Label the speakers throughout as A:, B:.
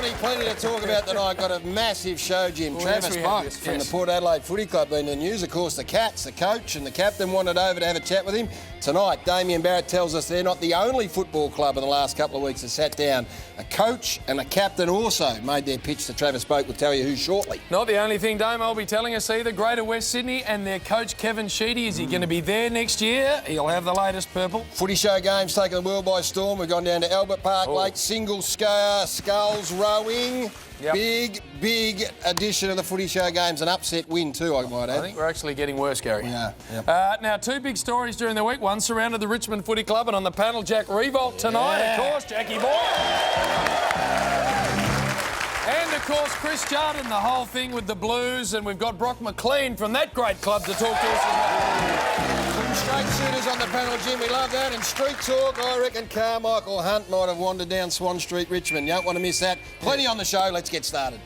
A: plenty to talk about tonight. Got a massive show, Jim. Travis Boak from the Port Adelaide Footy Club been in the news. Of course, the Cats, the coach and the captain wanted over to have a chat with him. Tonight, Damien Barrett tells us they're not the only football club in the last couple of weeks that sat down. A coach and a captain also made their pitch to Travis Boak. We'll tell you who shortly.
B: Not the only thing Damo will be telling us either. Greater West Sydney and their coach Kevin Sheedy. Is he going to be there next year? He'll have the latest purple.
A: Footy show games taking the world by storm. We've gone down to Albert Park Lake, single sculls rowing. Yep. Big addition of the footy show games. An upset win too, I might add.
B: I think we're actually getting worse, Gary.
A: Yeah. Yep.
B: Now, two big stories during the week. One surrounded the Richmond Footy Club, and on the panel, Jack Revolt tonight, of course, Jackie boy. And, of course, Chris Jardin, the whole thing with the Blues, and we've got Brock McLean from that great club to talk to us as well.
A: Some straight shooters on the panel, Jim. We love that. And street talk, I reckon Carmichael Hunt might have wandered down Swan Street, Richmond. You don't want to miss that. Plenty on the show. Let's get started.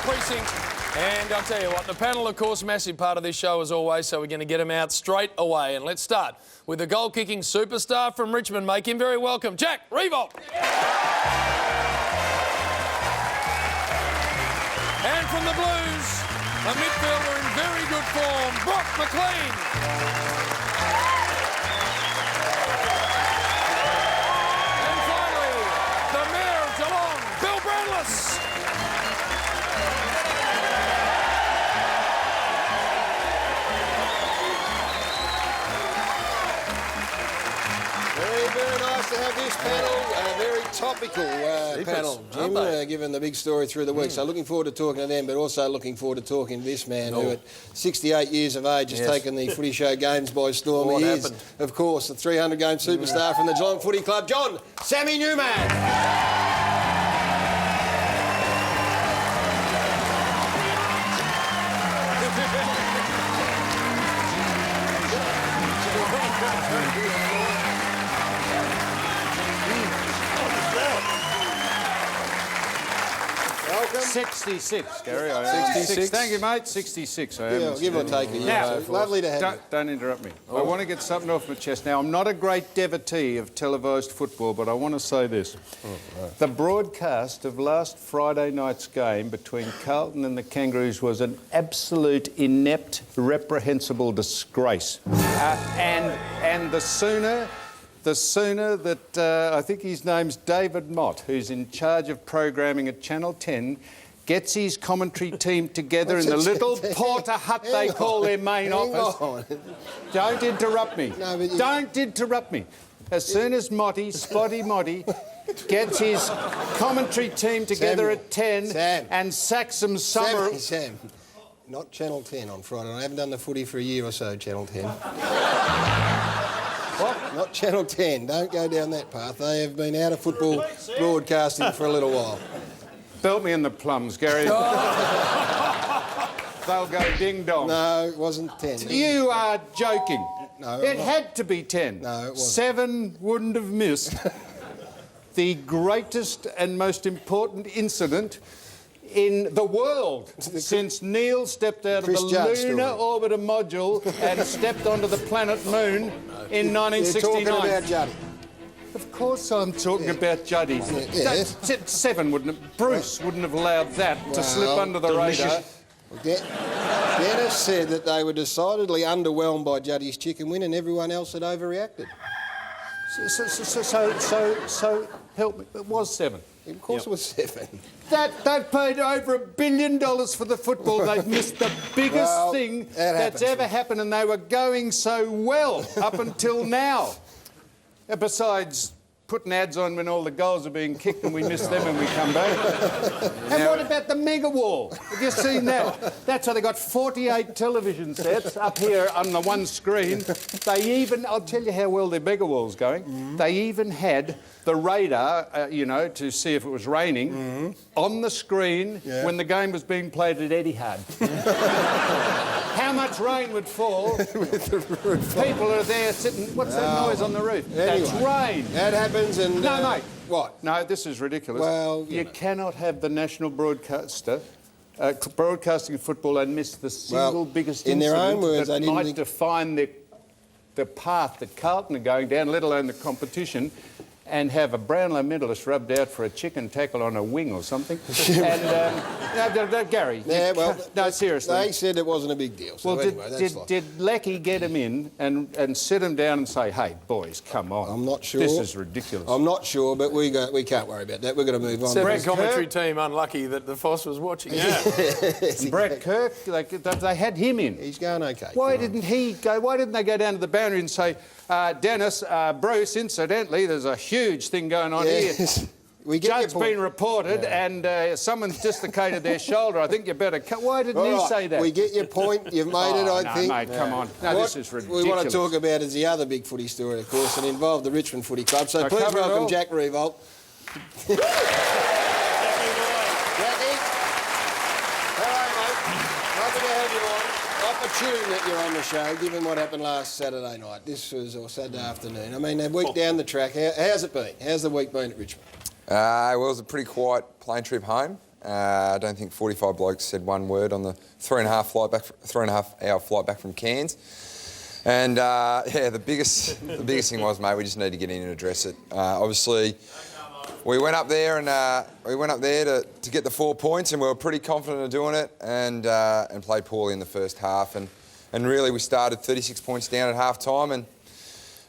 B: Precinct. And I'll tell you what, the panel, of course, massive part of this show as always, so we're going to get him out straight away. And let's start with the goal-kicking superstar from Richmond. Make him very welcome, Jack Revolt. And from the Blues, a midfielder in very good form, Brock McLean. And finally, the Mayor of Geelong, Bill Brandless.
A: Very nice to have this panel, a very topical panel, Jim, given the big story through the week. So looking forward to talking to them, but also looking forward to talking to this man who at 68 years of age has taken the footy show games by storm. He is, of course, the 300-game superstar from the Geelong Footy Club, John Sammy Newman. Welcome.
C: 66, Gary.
A: 66.
C: Thank you, mate. 66. I am.
A: Give or take a year.
C: Now,
A: lovely to have you.
C: Don't interrupt me. I want to get something off my chest. Now, I'm not a great devotee of televised football, but I want to say this. The broadcast of last Friday night's game between Carlton and the Kangaroos was an absolute inept, reprehensible disgrace. And the sooner that I think his name's David Mott, who's in charge of programming at Channel 10, gets his commentary team together in the little porter hut they call their main office. Don't interrupt me. Don't interrupt me. As soon as Spotty Motty, gets his commentary team together at 10 and sacks some summer...
A: Sam, not Channel 10 on Friday. I haven't done the footy for a year or so, Channel 10. What? Not Channel 10. Don't go down that path. They have been out of football broadcasting for a little while.
C: Belt me in the plums, Gary. They'll go ding-dong.
A: No, it wasn't 10.
C: You are joking.
A: No,
C: it had to be 10.
A: No, it wasn't.
C: 7 wouldn't have missed the greatest and most important incident in the world since Neil stepped out of the lunar orbiter module and stepped onto the planet Moon in 1969.
A: You're talking about Juddy.
C: Of course I'm talking about Juddy.
A: Yes.
C: 7 wouldn't have... Bruce wouldn't have allowed that to slip under the radar.
A: Dennis said that they were decidedly underwhelmed by Juddy's chicken win and everyone else had overreacted.
C: So help me, it was 7.
A: Of course it was 7.
C: They've paid over $1 billion for the football. They've missed the biggest thing that's ever happened, and they were going so well up until now. Besides putting ads on when all the goals are being kicked and we miss them when we come back. And what about the mega wall? Have you seen that? That's how they got 48 television sets up here on the one screen. They even, I'll tell you how well their mega wall's going. They even had the radar, you know, to see if it was raining, on the screen when the game was being played at Etihad. How much chance rain would fall. People are there sitting... What's that noise on the roof?
A: Anyway,
C: that's rain.
A: That happens and...
C: No, mate.
A: What?
C: No, this is ridiculous.
A: Well,
C: you cannot have the national broadcaster broadcasting football and miss the single biggest
A: in their own
C: incident
A: words,
C: that
A: they didn't
C: might define the path that Carlton are going down, let alone the competition, and have a Brownlow medalist rubbed out for a chicken tackle on a wing or something. And, Gary, no, seriously.
A: They said it wasn't a big deal. So
C: well,
A: anyway,
C: did Lackey get him in and sit him down and say, hey, boys, come on.
A: I'm not sure.
C: This is ridiculous.
A: I'm not sure, but we can't worry about that. We're going to move on.
B: Separate commentary team unlucky that the Foss was watching. Yeah.
C: And Brett Kirk, they had him in.
A: He's going okay.
C: Why didn't he go? Why didn't they go down to the boundary and say, Dennis, Bruce, incidentally, there's a huge thing going on here. Judd's been reported and someone's dislocated their shoulder. I think you better cut. Why didn't he say that?
A: We get your point. You've made it, I think.
C: Mate, come on. No, this is ridiculous.
A: We want to talk about is the other big footy story, of course, and involved the Richmond Footy Club. So please welcome Jack Revolt. Jackie. Hello, mate. Lovely to have you on. Opportune that you're on the show, given what happened last Saturday night. Or Saturday afternoon. I mean, a week down the track. How's it been? How's the week been at Richmond?
D: Well, it was a pretty quiet plane trip home. I don't think 45 blokes said one word on the 3.5 hour flight back from Cairns. And the biggest thing was, mate, we just need to get in and address it. Obviously, we went up there to get the 4 points, and we were pretty confident of doing it, and played poorly in the first half. And really, we started 36 points down at half time, and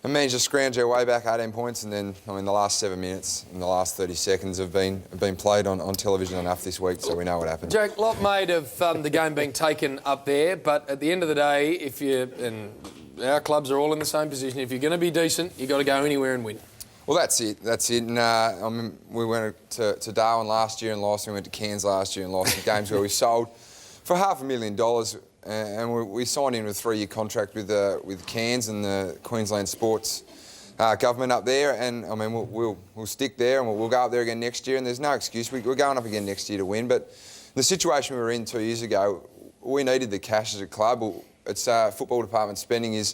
D: managed to scrounge our way back 18 points, and then, I mean, the last 7 minutes and the last 30 seconds have been played on television enough this week, so we know what happened.
B: Jack, lot made of the game being taken up there, but at the end of the day, and our clubs are all in the same position, if you're going to be decent, you've got to go anywhere and win.
D: Well, that's it. And I mean, we went to Darwin last year and lost. We went to Cairns last year and lost. Games where we sold for $500,000. And we signed in a 3-year contract with Cairns and the Queensland Sports government up there, and I mean we'll stick there and we'll go up there again next year. And there's no excuse. We're going up again next year to win. But the situation we were in 2 years ago, we needed the cash as a club. It's football department spending is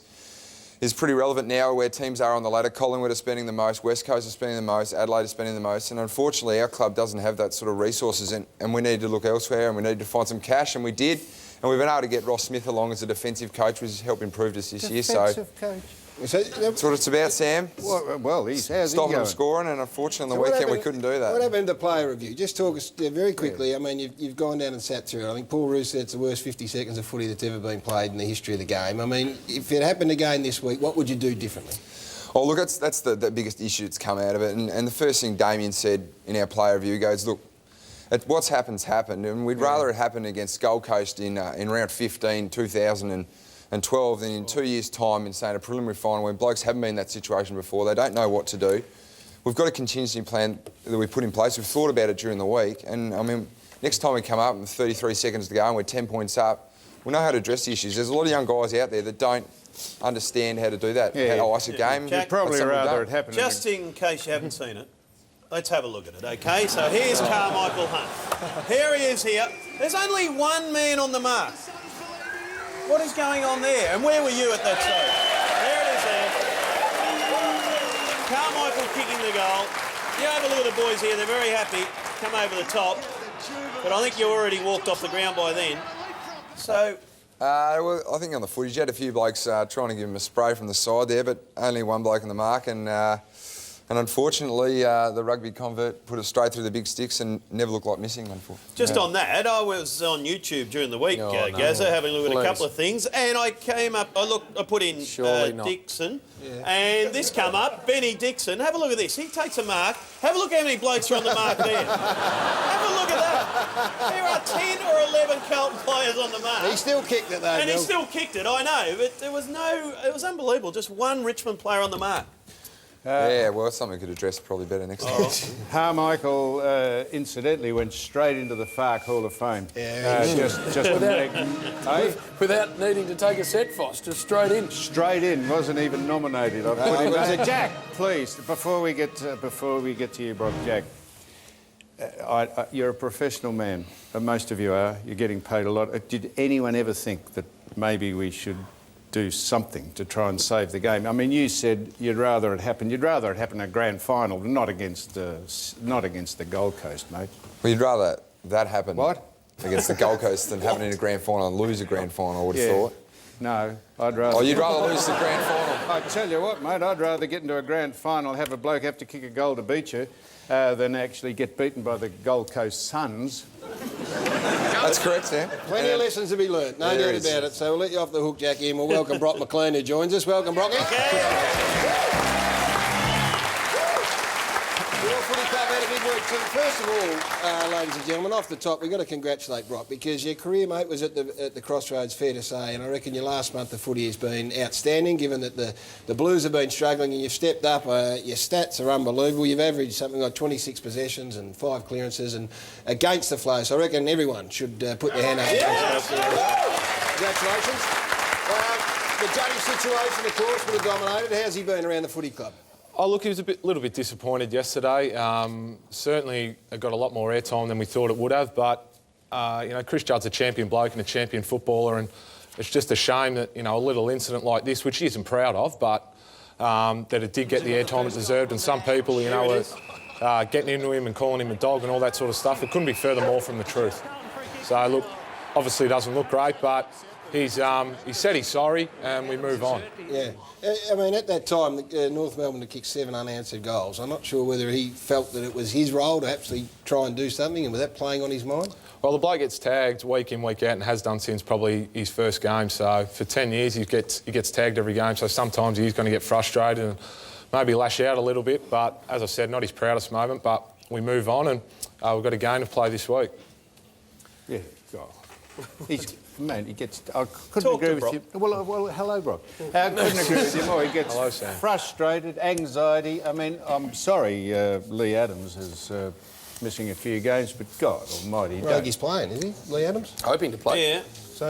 D: pretty relevant now, where teams are on the ladder. Collingwood are spending the most, West Coast are spending the most, Adelaide are spending the most, and unfortunately our club doesn't have that sort of resources, and we needed to look elsewhere and we needed to find some cash, and we did. And we've been able to get Ross Smith along as a defensive coach, which has helped improve us this year. So
C: coach.
D: That's what it's about, Sam.
C: Well, how's he
D: stopping
C: going?
D: them scoring, and unfortunately on the weekend we couldn't do that.
A: What happened to player review? Just talk us very quickly. I mean, you've gone down and sat through it. I think Paul Roos said it's the worst 50 seconds of footy that's ever been played in the history of the game. I mean, if it happened again this week, what would you do differently?
D: Oh, look, that's the biggest issue that's come out of it. And the first thing Damien said in our player review goes, look, what's happened, and we'd rather it happen against Gold Coast in round 15, 2012, than in 2 years' time in, say, a preliminary final when blokes haven't been in that situation before. They don't know what to do. We've got a contingency plan that we put in place. We've thought about it during the week, and I mean, next time we come up with 33 seconds to go and we're 10 points up, we know how to address the issues. There's a lot of young guys out there that don't understand how to do that, how to ice a game.
C: You'd probably rather it happen.
E: Just in case you haven't seen it, let's have a look at it, OK? So here's Carmichael Hunt. Here he is here. There's only one man on the mark. What is going on there? And where were you at that stage? There it is there. Carmichael kicking the goal. You have a look at the boys here. They're very happy. Come over the top. But I think you already walked off the ground by then. So...
D: well, I think on the footage, you had a few blokes trying to give him a spray from the side there, but only one bloke on the mark, and unfortunately, the rugby convert put it straight through the big sticks and never looked like missing, unfortunately.
E: Just on that, I was on YouTube during the week, Gazza, having a look at a couple of things, and I came up, I put in Dixon, and this come up, Benny Dixon. Have a look at this. He takes a mark. Have a look how many blokes are on the mark there. Have a look at that. There are 10 or 11 Carlton players on the mark.
A: He still kicked it, though,
E: and he still kicked it, I know, but there was it was unbelievable. Just one Richmond player on the mark.
D: Yeah, well, it's something we could address probably better next time.
C: Carmichael, incidentally, went straight into the Fark Hall of Fame.
A: Yeah,
B: without needing to take a set, Foss, just straight in.
C: Straight in, wasn't even nominated. I put him Jack, please, before we get to you, Bob, Jack. You're a professional man. Most of you are. You're getting paid a lot. Did anyone ever think that maybe we should do something to try and save the game? I mean, you said you'd rather it happen in a grand final, not against the Gold Coast, mate.
D: Well, you'd rather that happen against the Gold Coast than happen in a grand final and lose a grand final, I would have thought.
C: No, I'd rather...
D: Oh, you'd rather lose the grand final?
C: I tell you what, mate, I'd rather get into a grand final, have a bloke have to kick a goal to beat you, than actually get beaten by the Gold Coast Suns.
D: That's correct, Sam.
A: Plenty of lessons to be learnt, no doubt about it. So we'll let you off the hook, Jackie, and we'll welcome Brock McLean, who joins us. Welcome, Brock. Footy Club had a big week too. First of all, ladies and gentlemen, off the top, we've got to congratulate Brock, because your career, mate, was at the crossroads, fair to say, and I reckon your last month of footy has been outstanding, given that the Blues have been struggling and you've stepped up. Your stats are unbelievable. You've averaged something like 26 possessions and 5 clearances and against the flow. So I reckon everyone should put their hand up. Congratulations. The Juddy situation, of course, would have dominated. How's he been around the footy club?
F: Oh, look, he was little bit disappointed yesterday. Certainly it got a lot more airtime than we thought it would have, but, you know, Chris Judd's a champion bloke and a champion footballer, and it's just a shame that, you know, a little incident like this, which he isn't proud of, but that it did get the airtime it deserved, and some people, you know, are getting into him and calling him a dog and all that sort of stuff. It couldn't be further more from the truth. So, look, obviously it doesn't look great, but he said he's sorry, and we move on.
A: Yeah. I mean, at that time, North Melbourne had kicked 7 unanswered goals. I'm not sure whether he felt that it was his role to actually try and do something, and was that playing on his mind?
F: Well, the bloke gets tagged week in, week out, and has done since probably his first game. So for 10 years, he gets tagged every game. So sometimes he's going to get frustrated and maybe lash out a little bit. But as I said, not his proudest moment. But we move on, and we've got a game to play this week.
C: Yeah, Man, he gets... I couldn't agree with you. Well, hello, Brock. I couldn't agree with you more. He gets frustrated, anxiety. I mean, I'm sorry Lee Adams is missing a few games, but God almighty...
A: He's playing, is he, Lee Adams?
B: Hoping to play.
E: Yeah.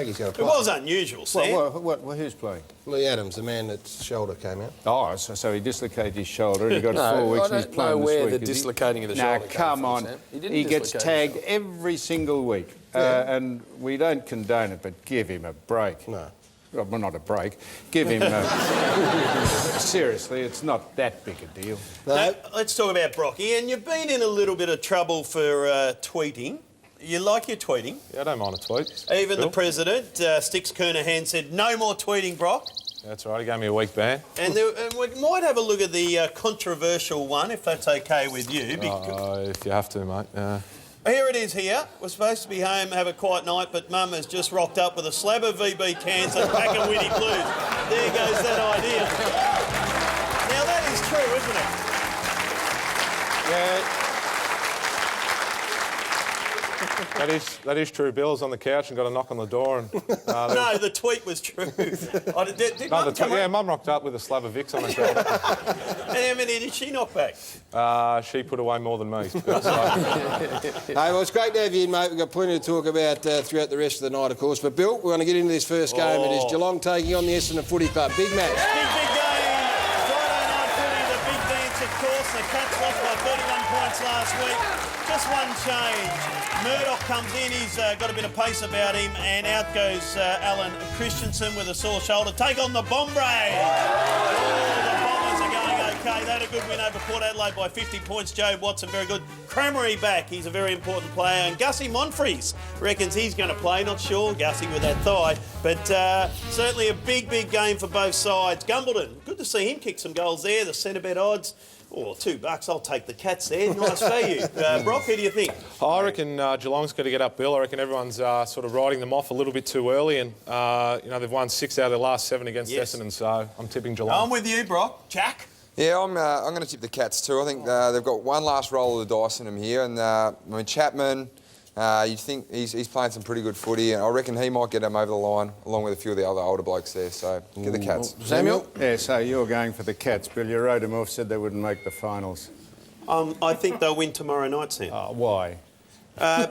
A: He's going to play.
E: It was unusual, Sam.
C: Who's playing?
A: Lee Adams, the man that's shoulder came out.
C: Oh, so he dislocated his shoulder and he got 4 weeks and he's playing this week.
B: I don't know where the dislocating of the shoulder
C: come on. He gets tagged every single week. And we don't condone it, but give him a break.
A: No.
C: Well, not a break. Give him seriously, it's not that big a deal.
E: Now, let's talk about Brocky. And you've been in a little bit of trouble for tweeting. You like your tweeting?
F: Yeah, I don't mind a tweet.
E: Even the President, Sticks Kernahan, said no more tweeting, Brock.
F: That's right, he gave me a week ban.
E: And we might have a look at the controversial one, if that's OK with you.
F: If you have to, mate.
E: Here it is here. We're supposed to be home, have a quiet night, but Mum has just rocked up with a slab of VB cans and a pack of Winnie Blues. There goes that idea. Now, that is true, isn't it?
C: Yeah.
F: That is true. Bill was on the couch and got a knock on the door. And,
E: no, the tweet was true.
F: Mum rocked up with a slab of Vicks on her shoulder.
E: And how many did she knock back?
F: She put away more than me.
A: Hey, well, it's great to have you in, mate. We've got plenty to talk about throughout the rest of the night, of course. But, Bill, we're going to get into this first game. It is Geelong taking on the Essendon Footy Club. Big match.
E: Big game. Friday night footy, the big dance, of course. The Cats lost by 31 points last week. Just one change. Murdoch comes in, he's got a bit of pace about him, and out goes Alan Christensen with a sore shoulder. Take on the Bombray. The Bombers are going OK. They had a good win over Port Adelaide by 50 points. Joe Watson, very good. Cramery back, he's a very important player. And Gussie Monfries reckons he's going to play. Not sure, Gussie with that thigh. But certainly a big game for both sides. Gumbleton, good to see him kick some goals there. The centre bet odds. Oh, $2. I'll take the Cats there. Nice value. Brock, who do you think?
F: I reckon Geelong's got to get up, Bill. I reckon everyone's sort of riding them off a little bit too early, and you know, they've won 6 out of their last 7 against Essendon, so I'm tipping Geelong.
E: I'm with you, Brock. Jack?
D: Yeah, I'm going to tip the Cats too. I think they've got one last roll of the dice in them here, and I mean, Chapman. You think he's playing some pretty good footy, and I reckon he might get him over the line, along with a few of the other older blokes there. So give the Cats.
A: Samuel?
C: Yeah, so you're going for the Cats, Bill. You wrote him off, said they wouldn't make the finals.
E: I think they'll win tomorrow night, Sam.
C: Why?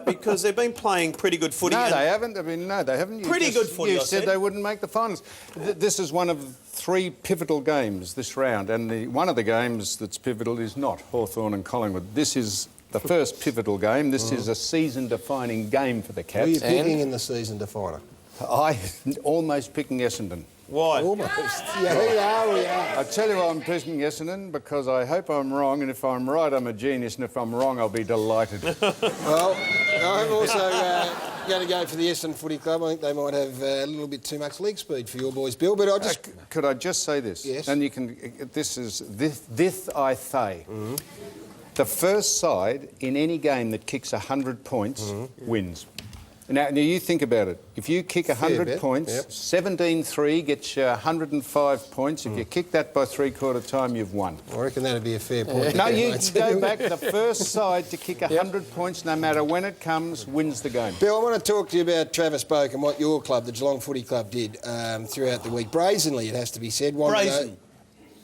E: Because they've been playing pretty good footy.
C: No, they haven't. I mean, no, they haven't.
E: Good footy,
C: You said they wouldn't make the finals. This is one of 3 pivotal games this round, and one of the games that's pivotal is not Hawthorn and Collingwood. This is the first pivotal game. This is a season-defining game for the Cats.
A: Who are you picking in the season definer?
C: I almost picking Essendon.
E: Why?
A: Almost. Yeah, we are.
C: I tell you why I'm picking Essendon, because I hope I'm wrong, and if I'm right, I'm a genius, and if I'm wrong, I'll be delighted.
A: Well, I'm also going to go for the Essendon Footy Club. I think they might have a little bit too much leg speed for your boys, Bill, but I just...
C: Could I just say this?
A: Yes.
C: And you can... This is... This I say. The first side in any game that kicks 100 points wins. Now, you think about it. If you kick 100 points, 17-3 gets you 105 points. If you kick that by three-quarter time, you've won.
A: I reckon that'd be a fair point.
C: No, you go back. The first side to kick 100 points, no matter when it comes, wins the game.
A: Bill, I want to talk to you about Travis Boak and what your club, the Geelong Footy Club, did throughout the week. Brazenly, it has to be said.
E: Brazen.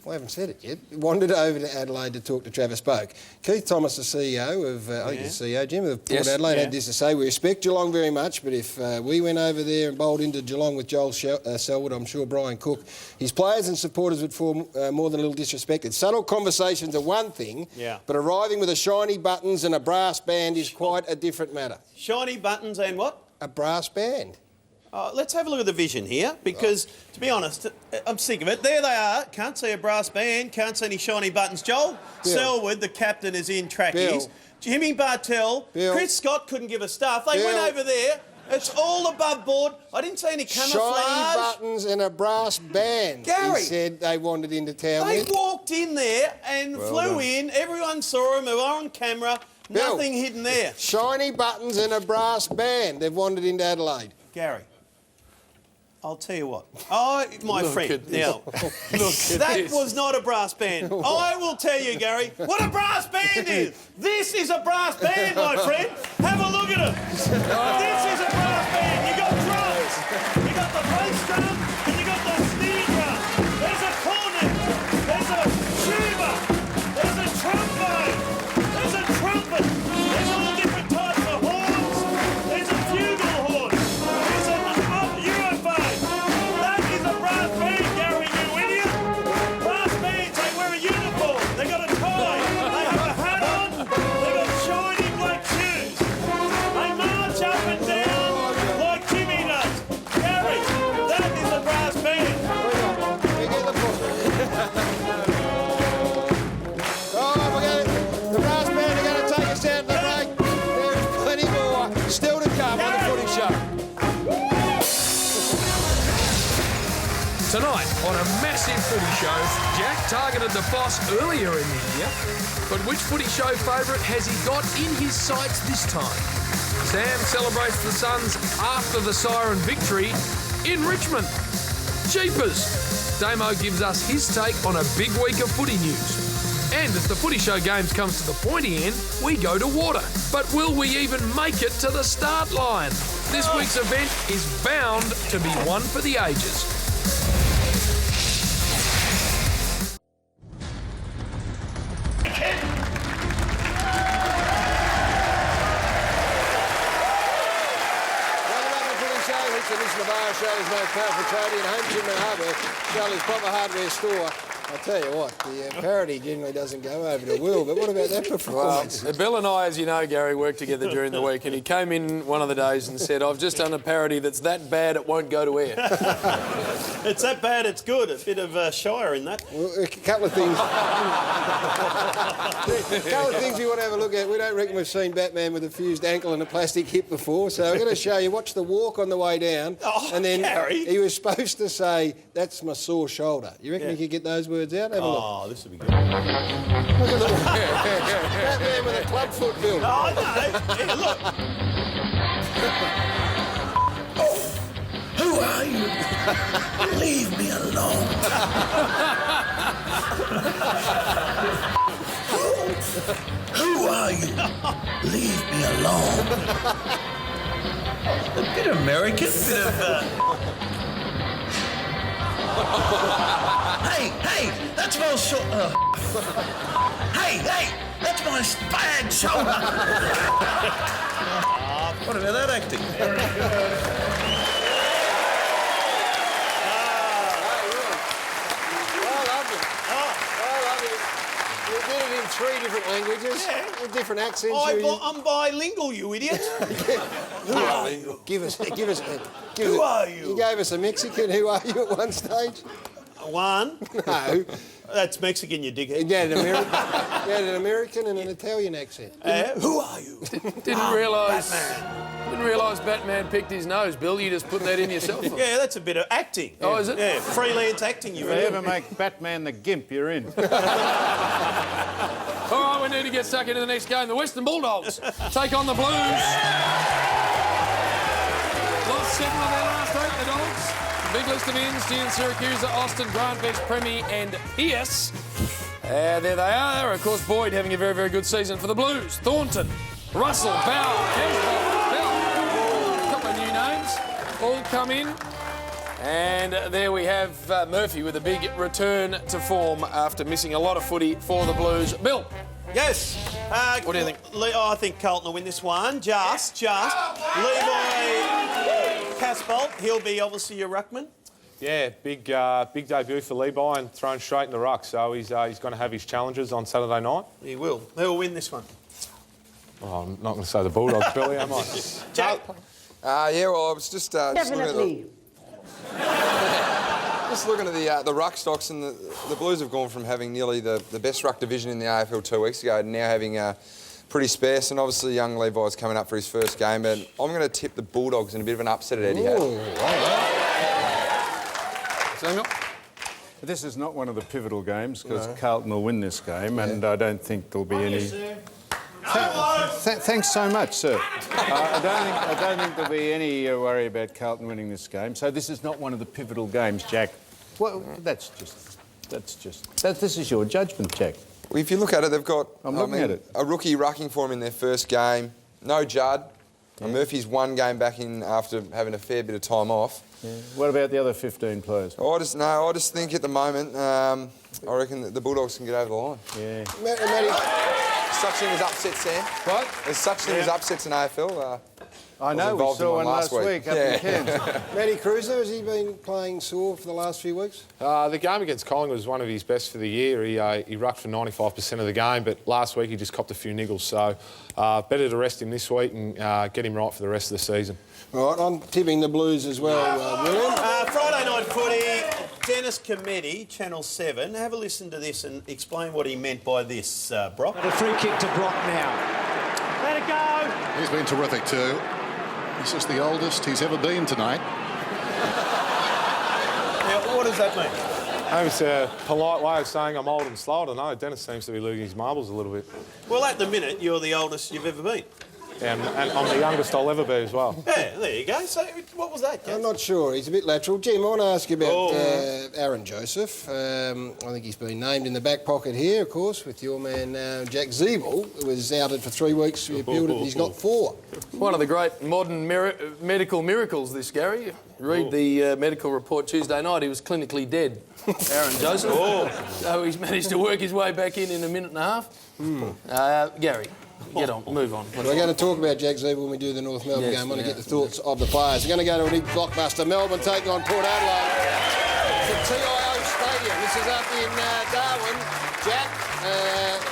A: I haven't said it yet. Wandered over to Adelaide to talk to Travis Boak. Keith Thomas, the CEO of, I think he's the CEO, Jim, of Port Adelaide, had this to say: we respect Geelong very much, but if we went over there and bowled into Geelong with Joel Selwood, I'm sure Brian Cook, his players and supporters would feel more than a little disrespected. Subtle conversations are one thing, but arriving with a shiny buttons and a brass band is quite a different matter.
E: Shiny buttons and what?
A: A brass band.
E: Let's have a look at the vision here, because, to be honest, I'm sick of it. There they are. Can't see a brass band, can't see any shiny buttons. Joel Selwood, the captain, is in trackies.
A: Bill.
E: Jimmy Bartell,
A: Bill.
E: Chris Scott couldn't give a stuff. They
A: Bill.
E: went over there. It's all above board. I didn't see any camouflage.
A: Shiny buttons and a brass band,
E: Gary.
A: he said they wandered into town
E: They
A: with.
E: walked in there and flew in. Everyone saw them. They were on camera.
A: Bill.
E: Nothing hidden there.
A: Shiny buttons and a brass band. They've wandered into Adelaide.
E: Gary, I'll tell you what. My friend, now, that was not a brass band. I will tell you, Gary, what a brass band is. This is a brass band, my friend. Have a look at it. This is a brass band. You got drums. You got the bass drum and you got the snare drum. There's a cornet. There's a tuba. There's a trombone. There's a trumpet. There's all different types of horns. There's a bugle horn. There's an Europhone. That is a brass band, Gary, you idiot. Brass bands, they wear a uniform. They got a tie. They have a hat on. They got shiny black shoes. They march up and down like Jimmy does. Gary, that is a brass band.
A: The brass band are going to take us out to the break. There's plenty more still to come on the Footy Show.
B: Tonight, on a massive footy show, Jack targeted the boss earlier in the year, but which footy show favourite has he got in his sights this time? Sam celebrates the Suns after the siren victory in Richmond. Jeepers! Damo gives us his take on a big week of footy news. And as the footy show games comes to the pointy end, we go to water. But will we even make it to the start line? This week's event is bound to be one for the ages.
A: Shelley's most powerful tradie and home gym and hardware. Shelley's proper hardware store. I tell you what, the parody generally doesn't go over to Will, but what about that performance?
B: Well, Bill and I, as you know, Gary, worked together during the week, and he came in one of the days and said, I've just done a parody that's that bad it won't go to air.
E: It's that bad it's good. A bit of Shire in that.
A: Well, a couple of things. A couple of things we want to have a look at. We don't reckon we've seen Batman with a fused ankle and a plastic hip before, so we're going to show you. Watch the walk on the way down, and then
E: Gary.
A: he was supposed to say, "That's my sore shoulder." You reckon you could get those words out? Have a look.
E: Oh, this would be good.
A: Look at the Batman with a club foot, Bill.
E: Oh, no. Hey, look.
G: Who are you? Leave me alone. Who are you? Leave me alone. A bit American, a bit of... Hey, that's my shoulder. Hey, that's my bad shoulder. What about that acting?
A: 3 different languages, with different accents.
E: I'm bilingual, you idiot.
A: Who are you? Give us.
E: Who are you?
A: You gave us a Mexican. Who are you at one stage?
E: One.
A: No.
E: That's Mexican, you dickhead.
A: You had an American and an Italian accent.
E: Who are you?
B: Didn't realise Batman picked his nose, Bill. You just put that in yourself.
E: Yeah, that's a bit of acting.
B: Oh, is it?
E: Yeah, freelance acting.
C: If they ever make Batman the Gimp, you're in.
B: All right, we need to get stuck into the next game. The Western Bulldogs take on the Blues. Lost 7 of their last 8, the Dogs. Big list of ins: Gian Syracuse, Austin, Grant, Beach, Premi and Pierce. There they are. Of course, Boyd having a very, very good season for the Blues. Thornton, Russell, Bell, a couple of new names all come in. And there we have Murphy with a big return to form after missing a lot of footy for the Blues. Bill.
E: Yes.
B: What do you think?
E: I think Carlton will win this one. Just. Levi Casbolt, he'll be obviously your ruckman.
F: Yeah, big debut for Levi and thrown straight in the ruck. So he's going to have his challenges on Saturday night.
E: He will. Who'll win this one?
F: Oh, I'm not going to say the Bulldogs, Billy, am I?
E: Jack?
D: Yeah, well, I was just
H: Definitely.
D: just looking at the ruck stocks, and the Blues have gone from having nearly the best ruck division in the AFL 2 weeks ago to now having pretty sparse, and obviously young Levi's coming up for his first game, but I'm going to tip the Bulldogs in a bit of an upset at Etihad.
B: Samuel?
C: This is not one of the pivotal games because Carlton will win this game, and I don't think there'll be any... Thanks so much, sir. I don't think there'll be any worry about Carlton winning this game. So this is not one of the pivotal games, Jack. Well, this is your judgment, Jack.
D: Well, if you look at it, they've got
C: I'm looking at it.
D: A rookie rucking for him in their first game. No Judd. Yeah. Murphy's one game back in after having a fair bit of time off.
C: Yeah. What about the other 15 players?
D: I just think at the moment, I reckon that the Bulldogs can get over the line.
C: Yeah.
D: Such thing as upsets, Sam.
C: What?
D: There's such thing as upsets in AFL.
C: I know, we saw one last week up in Cairns.
A: Matty Cruiser, has he been playing sore for the last few weeks?
F: The game against Collingwood was one of his best for the year. He rucked for 95% of the game, but last week he just copped a few niggles. So better to rest him this week and get him right for the rest of the season.
A: All right, I'm tipping the Blues as well, William.
E: Friday night footy, Dennis Cometti, Channel 7. Have a listen to this and explain what he meant by this, Brock.
I: A free kick to Brock now. Let it go.
J: He's been terrific too. This is the oldest he's ever been tonight.
E: Now, what does that mean?
F: It's a polite way of saying I'm old and slow. I don't know. Dennis seems to be losing his marbles a little bit.
E: Well, at the minute, you're the oldest you've ever been.
F: And I'm the youngest I'll ever be as well.
E: Yeah, there you go. So, what was that, Gaz?
A: I'm not sure. He's a bit lateral. Jim, I want to ask you about Aaron Joseph. I think he's been named in the back pocket here, of course, with your man Jack Ziebel, who was outed for 3 weeks. We appealed it. He's got 4.
B: One of the great modern medical miracles, this, Gary. Read the medical report Tuesday night. He was clinically dead, Aaron Joseph. So he's managed to work his way back in a minute and a half. Gary. Get on, move on.
A: We're going to talk about Jack Ziebel when we do the North Melbourne game. I want to get the thoughts of the players. We're going to go to a big blockbuster. Melbourne taking on Port Adelaide. It's at TIO Stadium. This is up in Darwin. Jack,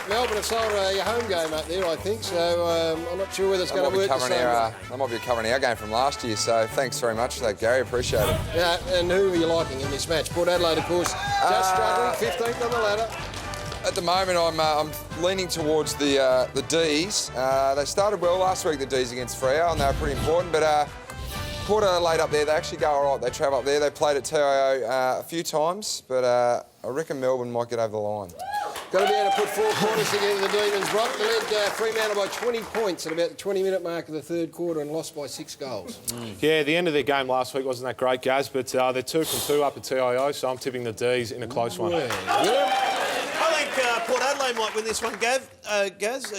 A: Melbourne have sold a home game up there, I think, so I'm not sure whether it's going to work the same way.
D: That might be covering our game from last year, so thanks very much for that, Gary. Appreciate it.
A: Yeah, and who are you liking in this match? Port Adelaide, of course, just struggling, 15th on the ladder.
D: At the moment, I'm leaning towards the D's. They started well last week, the D's against Freo, and they were pretty important. But Port Adelaide up there, they actually go all right. They travel up there. They played at TIO a few times, but I reckon Melbourne might get over the line.
A: Got to be able to put 4 quarters together, the Demons. Brock, they led Fremantle by 20 points at about the 20-minute mark of the third quarter and lost by 6 goals.
F: Yeah, the end of their game last week wasn't that great, Gaz, but they're 2 from 2 up at TIO, so I'm tipping the D's in a close one.
E: I think Port Adelaide might win this one, Gaz.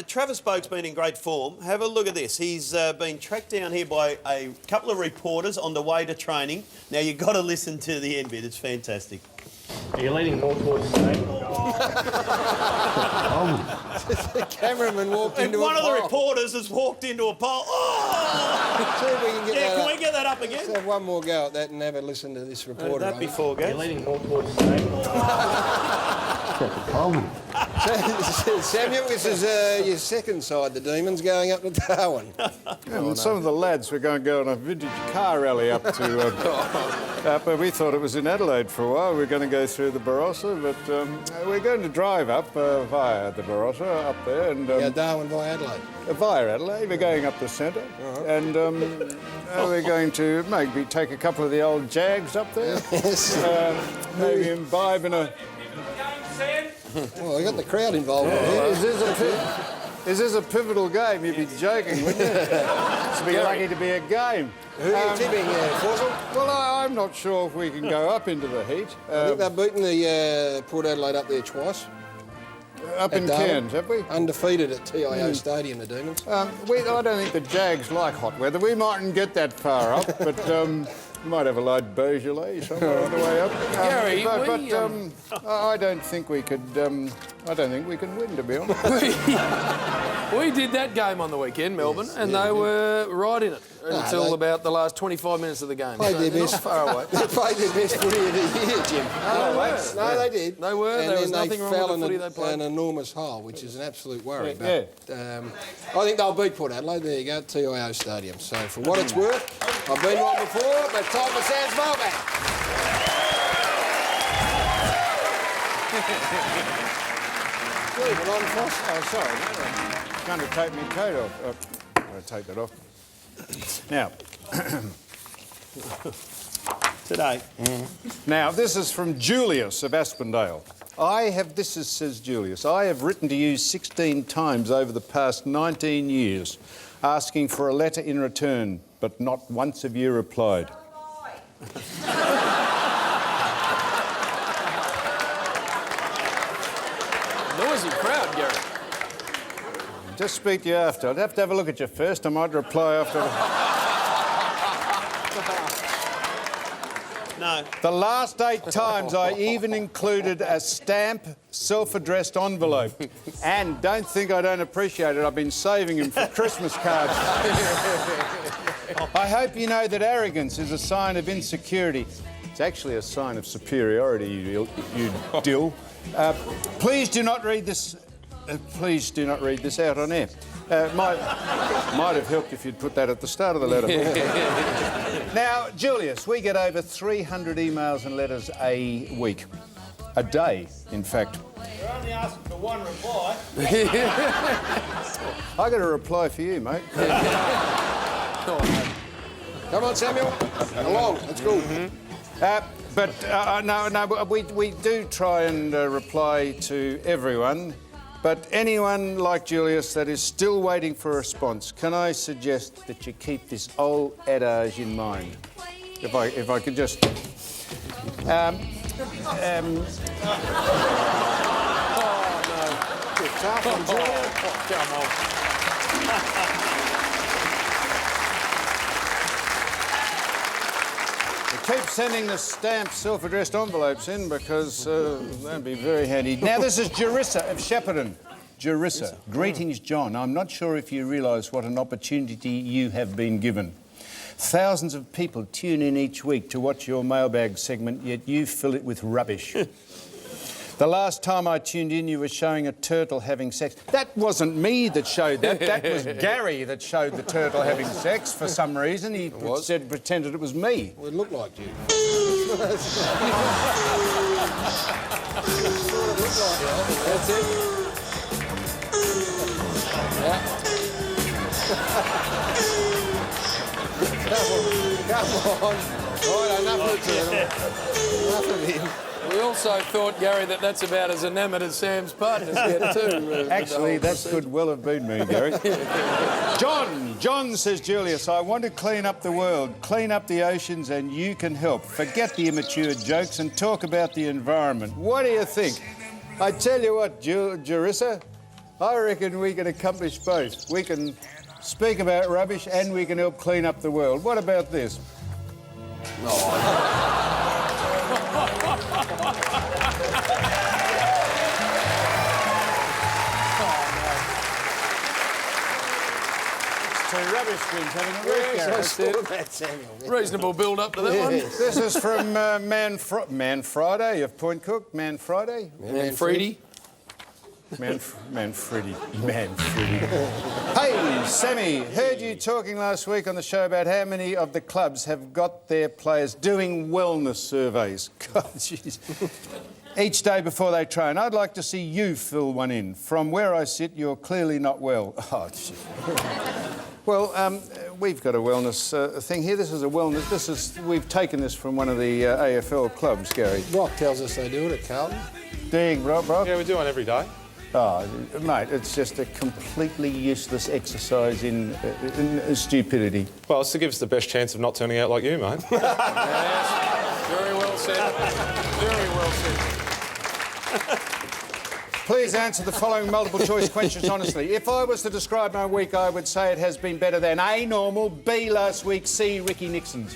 E: Travis Boak's been in great form. Have a look at this. He's been tracked down here by a couple of reporters on the way to training. Now, you've got to listen to the end bit. It's fantastic.
I: Are you leaning more towards the same?
A: The cameraman walked into a pole.
E: And one of the reporters has walked into a pole. Oh!
A: See if we can get that
E: can
A: up.
E: we get that up again?
A: Let's have one more go at that and have a listen to this reporter.
E: That before,
I: Are you
E: Gaz.
I: leaning more towards the same?
A: Samuel, this is your second side, the Demons, going up to Darwin.
C: And some of the lads were going to go on a vintage car rally up to... but we thought it was in Adelaide for a while. We were going to go through the Barossa, but we're going to drive up via the Barossa up there. And,
A: Darwin via Adelaide?
C: Via Adelaide. We're going up the centre. And we're going to maybe take a couple of the old Jags up there.
A: Yes.
C: Maybe imbibe in a...
A: Well, we got the crowd involved. Is
C: this a pivotal game? You'd be joking, wouldn't you? It'd be lucky to be a game.
A: Who are you tipping, Forsell?
C: Well, I'm not sure if we can go up into the heat.
A: I think they've beaten the Port Adelaide up there twice.
C: Up in Cairns, have we?
A: Undefeated at TIO Stadium, the Demons.
C: I don't think the Jags like hot weather. We mightn't get that far up, but we might have a light Beaujolais somewhere on the way up.
B: Gary,
C: I don't think we could. I don't think we can win, to be honest.
B: We did that game on the weekend, Melbourne, and they were right in it until about the last 25 minutes of the game.
A: Played their best.
B: Far away.
A: They played their best footy of the year, Jim.
B: No,
A: they did.
B: They were.
A: And
B: There was
A: then
B: nothing wrong with the footy they played.
A: an enormous hole, which is an absolute worry.
C: Yeah.
A: But I think they'll beat Port Adelaide. There you go, at TIO Stadium. So for what it's worth, I've been wrong before, but time for Sam's mailbag.
C: But I'm sorry, I'm going to take my coat off. I'm going to take that off. Now,
E: Today.
C: Now, this is from Julius of Aspendale. Says Julius, I have written to you 16 times over the past 19 years asking for a letter in return, but not once have you replied.
B: Noisy crowd, Gary.
C: Just speak to you after. I'd have to have a look at you first. I might reply after.
E: No.
C: The last 8 times I even included a stamp, self-addressed envelope. And don't think I don't appreciate it. I've been saving them for Christmas cards. I hope you know that arrogance is a sign of insecurity. It's actually a sign of superiority, you dill. Please do not read this. Please do not read this out on air. Might have helped if you'd put that at the start of the letter. Now, Julius, we get over 300 emails and letters a week. A day, in fact.
I: You're only asking for one reply.
C: I got a reply for you, mate.
A: Come on, Samuel. Along. Let's go.
C: No, we do try and reply to everyone. But anyone like Julius that is still waiting for a response, can I suggest that you keep this old adage in mind? If I could just...
A: Oh, no.
B: Come on.
C: Keep sending the stamped self-addressed envelopes in because that'd be very handy. Now, this is Jerissa of Shepparton. Jerissa, greetings, John. I'm not sure if you realise what an opportunity you have been given. Thousands of people tune in each week to watch your mailbag segment, yet you fill it with rubbish. The last time I tuned in, you were showing a turtle having sex. That wasn't me that showed that. That was Gary that showed the turtle having sex for some reason. He pretended it was me.
A: Well, it looked like you. That's it. Yeah. Come on. Right, enough of the turtle. Enough of him.
B: We also thought, Gary, that that's about as enamoured as Sam's partners get too.
C: Actually, that could well have been me, Gary. John, says Julius, I want to clean up the world, clean up the oceans, and you can help. Forget the immature jokes and talk about the environment. What do you think? I tell you what, Jerissa, I reckon we can accomplish both. We can speak about rubbish and we can help clean up the world. What about this? Two rubbish bins having a work
B: Reasonable build up to that one.
C: This is from Man Friday of Point Cook. Man Friday.
B: And Footy.
C: Manfredi. Hey, Sammy, heard you talking last week on the show about how many of the clubs have got their players doing wellness surveys. God, jeez. Each day before they train. I'd like to see you fill one in. From where I sit, you're clearly not well. Oh, shit. Well, we've got a wellness thing here. This is a wellness... We've taken this from one of the AFL clubs, Gary.
A: Rock tells us they do it at Carlton.
C: Dig, Rock.
F: Yeah, we do one every day.
C: Oh, mate, it's just a completely useless exercise in stupidity.
F: Well, it's to give us the best chance of not turning out like you, mate.
B: Yes, very well said. Very well said.
C: Please answer the following multiple-choice questions honestly. If I was to describe my week, I would say it has been better than A, normal, B, last week, C, Ricky Nixon's.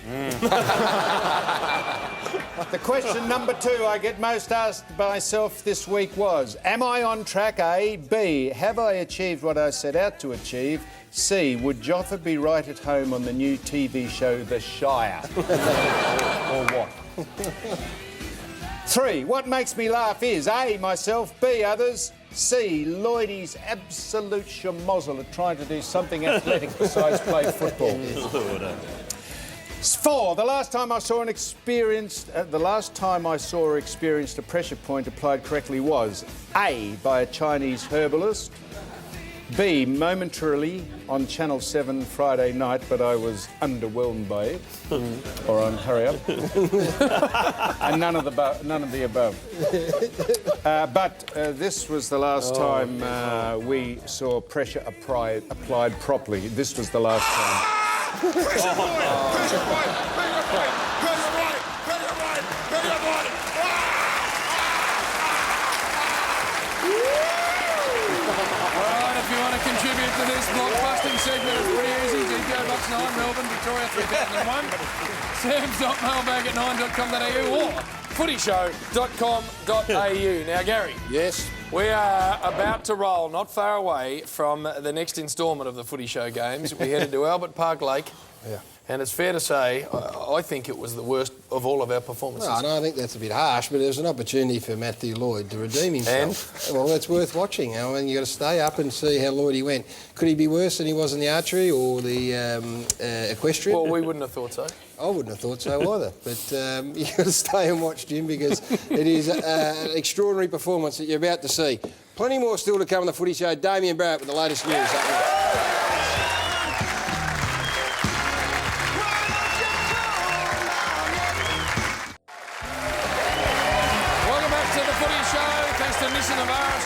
C: The question number 2 I get most asked myself this week was, am I on track, A? B, have I achieved what I set out to achieve? C, would Joffa be right at home on the new TV show The Shire? Or what? 3, what makes me laugh is A, myself, B, others, C, Lloydie's absolute schmozzle at trying to do something athletic besides play football. 4, the last time I saw or experienced a pressure point applied correctly was A, by a Chinese herbalist, B, momentarily on Channel 7 Friday night, but I was underwhelmed by it. Or on Hurry Up. And none of the above. But this was the last time we saw pressure applied properly. This was the last time.
G: Pressure point! Pressure point! Pressure point! Pressure point! Pressure point! Pressure point!
B: If you want to contribute to this blockbusting segment, it's pretty easy. GPO Box 9, Melbourne, Victoria 3001. Sam's.mailbag@9.com.au or footyshow.com.au. Now, Gary.
A: Yes?
B: We are about to roll not far away from the next instalment of the Footy Show games. We headed to Albert Park Lake. Yeah. And it's fair to say, I think it was the worst of all of our performances.
A: No, I think that's a bit harsh, but there's an opportunity for Matthew Lloyd to redeem himself. Well, it's worth watching. I mean, you've got to stay up and see how Lloyd he went. Could he be worse than he was in the archery or the equestrian?
B: Well, we wouldn't have thought so.
A: I wouldn't have thought so either. But you've got to stay and watch, Jim, because it is an extraordinary performance that you're about to see. Plenty more still to come on the Footy Show. Damien Barrett with the latest news. Up next.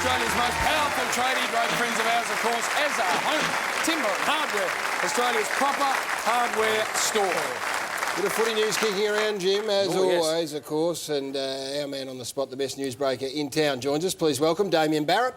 B: Australia's most powerful tradie, great friends of ours, of course, as our home timber and hardware, Australia's proper hardware store.
A: Bit of footy news kicking around, Jim, as always, of course, and our man on the spot, the best newsbreaker in town, joins us. Please welcome Damien Barrett.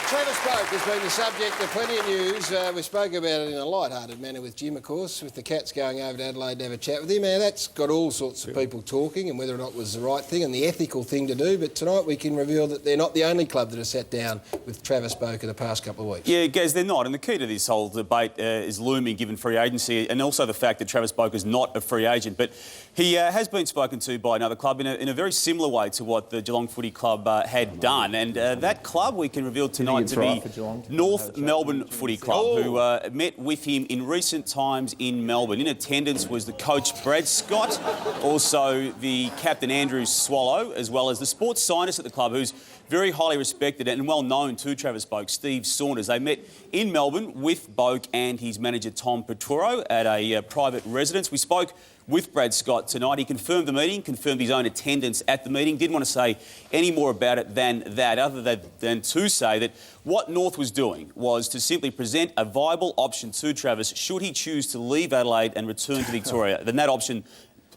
A: Travis Boak has been the subject of plenty of news. We spoke about it in a light-hearted manner with Jim, of course, with the Cats going over to Adelaide to have a chat with him. Now, that's got all sorts of people talking and whether or not it was the right thing and the ethical thing to do. But tonight we can reveal that they're not the only club that has sat down with Travis Boak in the past couple of weeks.
H: Yeah, Gaz, they're not. And the key to this whole debate is looming, given free agency, and also the fact that Travis Boak is not a free agent. But he has been spoken to by another club in a very similar way to what the Geelong Footy Club had done. And that club we can reveal tonight to be North Melbourne Footy Club, who met with him in recent times in Melbourne. In attendance was the coach Brad Scott, also the captain Andrew Swallow, as well as the sports scientist at the club, who's very highly respected and well known to Travis Boak, Steve Saunders. They met in Melbourne with Boak and his manager Tom Peturo at a private residence. We spoke with Brad Scott tonight. He confirmed the meeting, confirmed his own attendance at the meeting. Didn't want to say any more about it than that, other than to say that what North was doing was to simply present a viable option to Travis should he choose to leave Adelaide and return to Victoria. Then that option,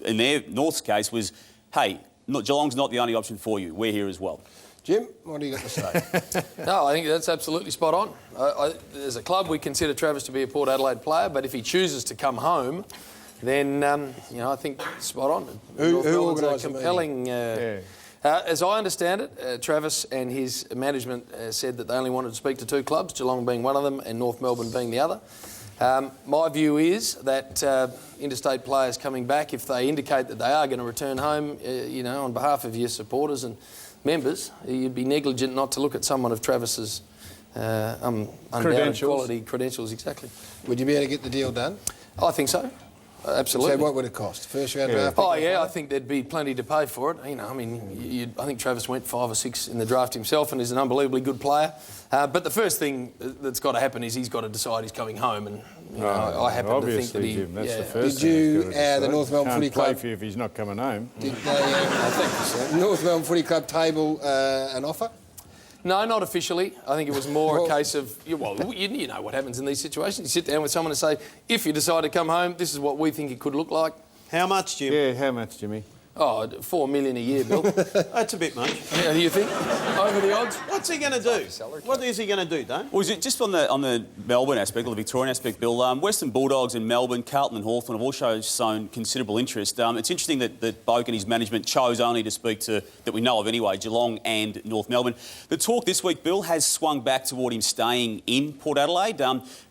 H: in North's case, was, hey, Geelong's not the only option for you. We're here as well.
A: Jim, what do you got to say?
B: No, I think that's absolutely spot on. As a club, we consider Travis to be a Port Adelaide player, but if he chooses to come home, then, I think spot on.
A: Who organised
B: compelling... as I understand it, Travis and his management said that they only wanted to speak to two clubs, Geelong being one of them and North Melbourne being the other. My view is that interstate players coming back, if they indicate that they are going to return home, on behalf of your supporters and members, you'd be negligent not to look at someone of Travis's undoubted quality credentials. Exactly.
A: Would you be able to get the deal done?
B: I think so. Absolutely.
A: So what would it cost? First round draft?
B: Oh yeah, I think there'd be plenty to pay for it. You know, I mean, I think Travis went 5 or 6 in the draft himself, and is an unbelievably good player. But the first thing that's got to happen is he's got to decide he's coming home, and you know, I happen to think that he.
C: Jim, that's the
A: Did
C: first
A: you, the North Melbourne Footy Club,
C: play for you if he's not coming home?
A: Did they, North Melbourne Footy Club table an offer?
B: No, not officially. I think it was more a case of, well, you know what happens in these situations. You sit down with someone and say, if you decide to come home, this is what we think it could look like.
E: How much, Jim?
C: Yeah, how much, Jimmy?
B: Oh, $4 million a year, Bill.
E: That's a bit much.
B: Yeah, do you think? Over the odds?
E: What's he going to do? What is he going to do, Dane?
H: Well, is it just on the Melbourne aspect, or the Victorian aspect, Bill? Western Bulldogs in Melbourne, Carlton and Hawthorn have also shown considerable interest. It's interesting that Boak and his management chose only to speak to, that we know of anyway, Geelong and North Melbourne. The talk this week, Bill, has swung back toward him staying in Port Adelaide,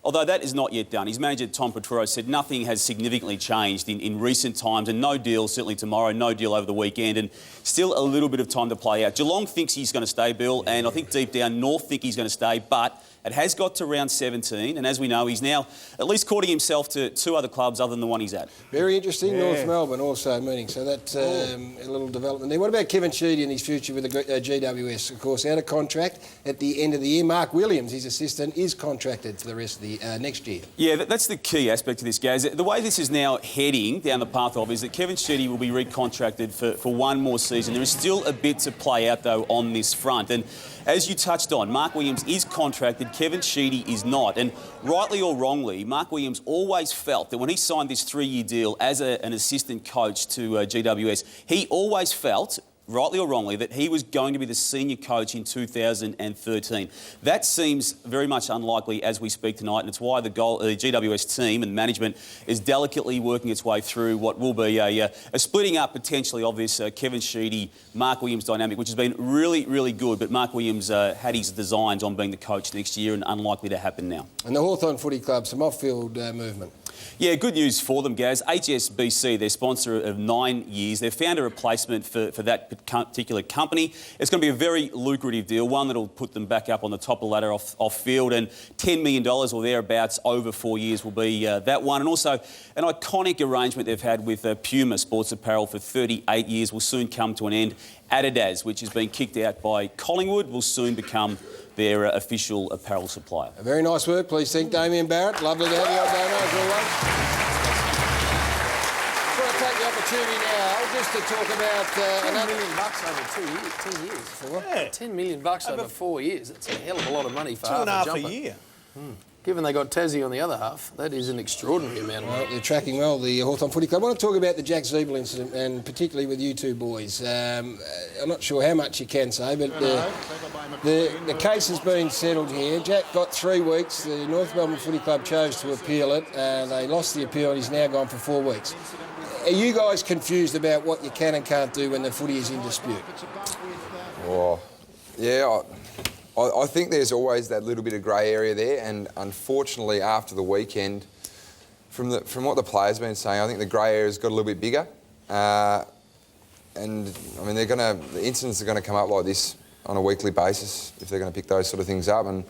H: although that is not yet done. His manager, Tom Petro, said nothing has significantly changed in recent times, and no deal, certainly tomorrow, no deal over the weekend, and still a little bit of time to play out. Geelong thinks he's going to stay, Bill, and I think deep down North think he's going to stay, but it has got to round 17, and as we know, he's now at least courting himself to 2 other clubs other than the one he's at.
A: Very interesting. North Melbourne also meeting, so that's a little development there. What about Kevin Sheedy and his future with the GWS? Of course, out of contract at the end of the year. Mark Williams, his assistant, is contracted for the rest of the next year.
H: Yeah, that's the key aspect of this, Gaz. The way this is now heading down the path of is that Kevin Sheedy will be recontracted for 1 more season. There is still a bit to play out, though, on this front. And as you touched on, Mark Williams is contracted, Kevin Sheedy is not. And rightly or wrongly, Mark Williams always felt that when he signed this 3-year deal as an assistant coach to GWS, he always felt, rightly or wrongly, that he was going to be the senior coach in 2013. That seems very much unlikely as we speak tonight, and it's why the GWS team and management is delicately working its way through what will be a splitting up potentially of this Kevin Sheedy, Mark Williams dynamic, which has been really, really good, but Mark Williams had his designs on being the coach next year and unlikely to happen now.
A: And the Hawthorn Footy Club, some off-field movement.
H: Yeah, good news for them, Gaz. HSBC, their sponsor of 9 years, they've found a replacement for that particular company. It's going to be a very lucrative deal, one that'll put them back up on the top of the ladder off field, and $10 million or thereabouts over 4 years will be that one. And also an iconic arrangement they've had with Puma Sports Apparel for 38 years will soon come to an end. Adidas, which has been kicked out by Collingwood, will soon become their official apparel supplier.
A: A very nice work. Please thank Damien Barrett. Lovely to have you on, Damo, as always. I want to take the opportunity now just to talk about
B: $10 million over 2 years. 10 years. For what?
E: Yeah.
B: $10 million over 4 years. That's a hell of a lot of money for half
E: 2.5
B: a jumper.
E: a year.
B: Given they got Tassie on the other half, that is an extraordinary amount of money.
A: They're tracking well, the Hawthorn Footy Club. I want to talk about the Jack Ziebel incident, and particularly with you two boys. I'm not sure how much you can say, but the case has been settled here. Jack got 3 weeks. The North Melbourne Footy Club chose to appeal it. They lost the appeal, and he's now gone for 4 weeks. Are you guys confused about what you can and can't do when the footy is in dispute?
D: Well, yeah, I think there's always that little bit of grey area there, and unfortunately after the weekend, from what the players have been saying, I think the grey area's got a little bit bigger. And I mean, the incidents are going to come up like this on a weekly basis if they're going to pick those sort of things up. And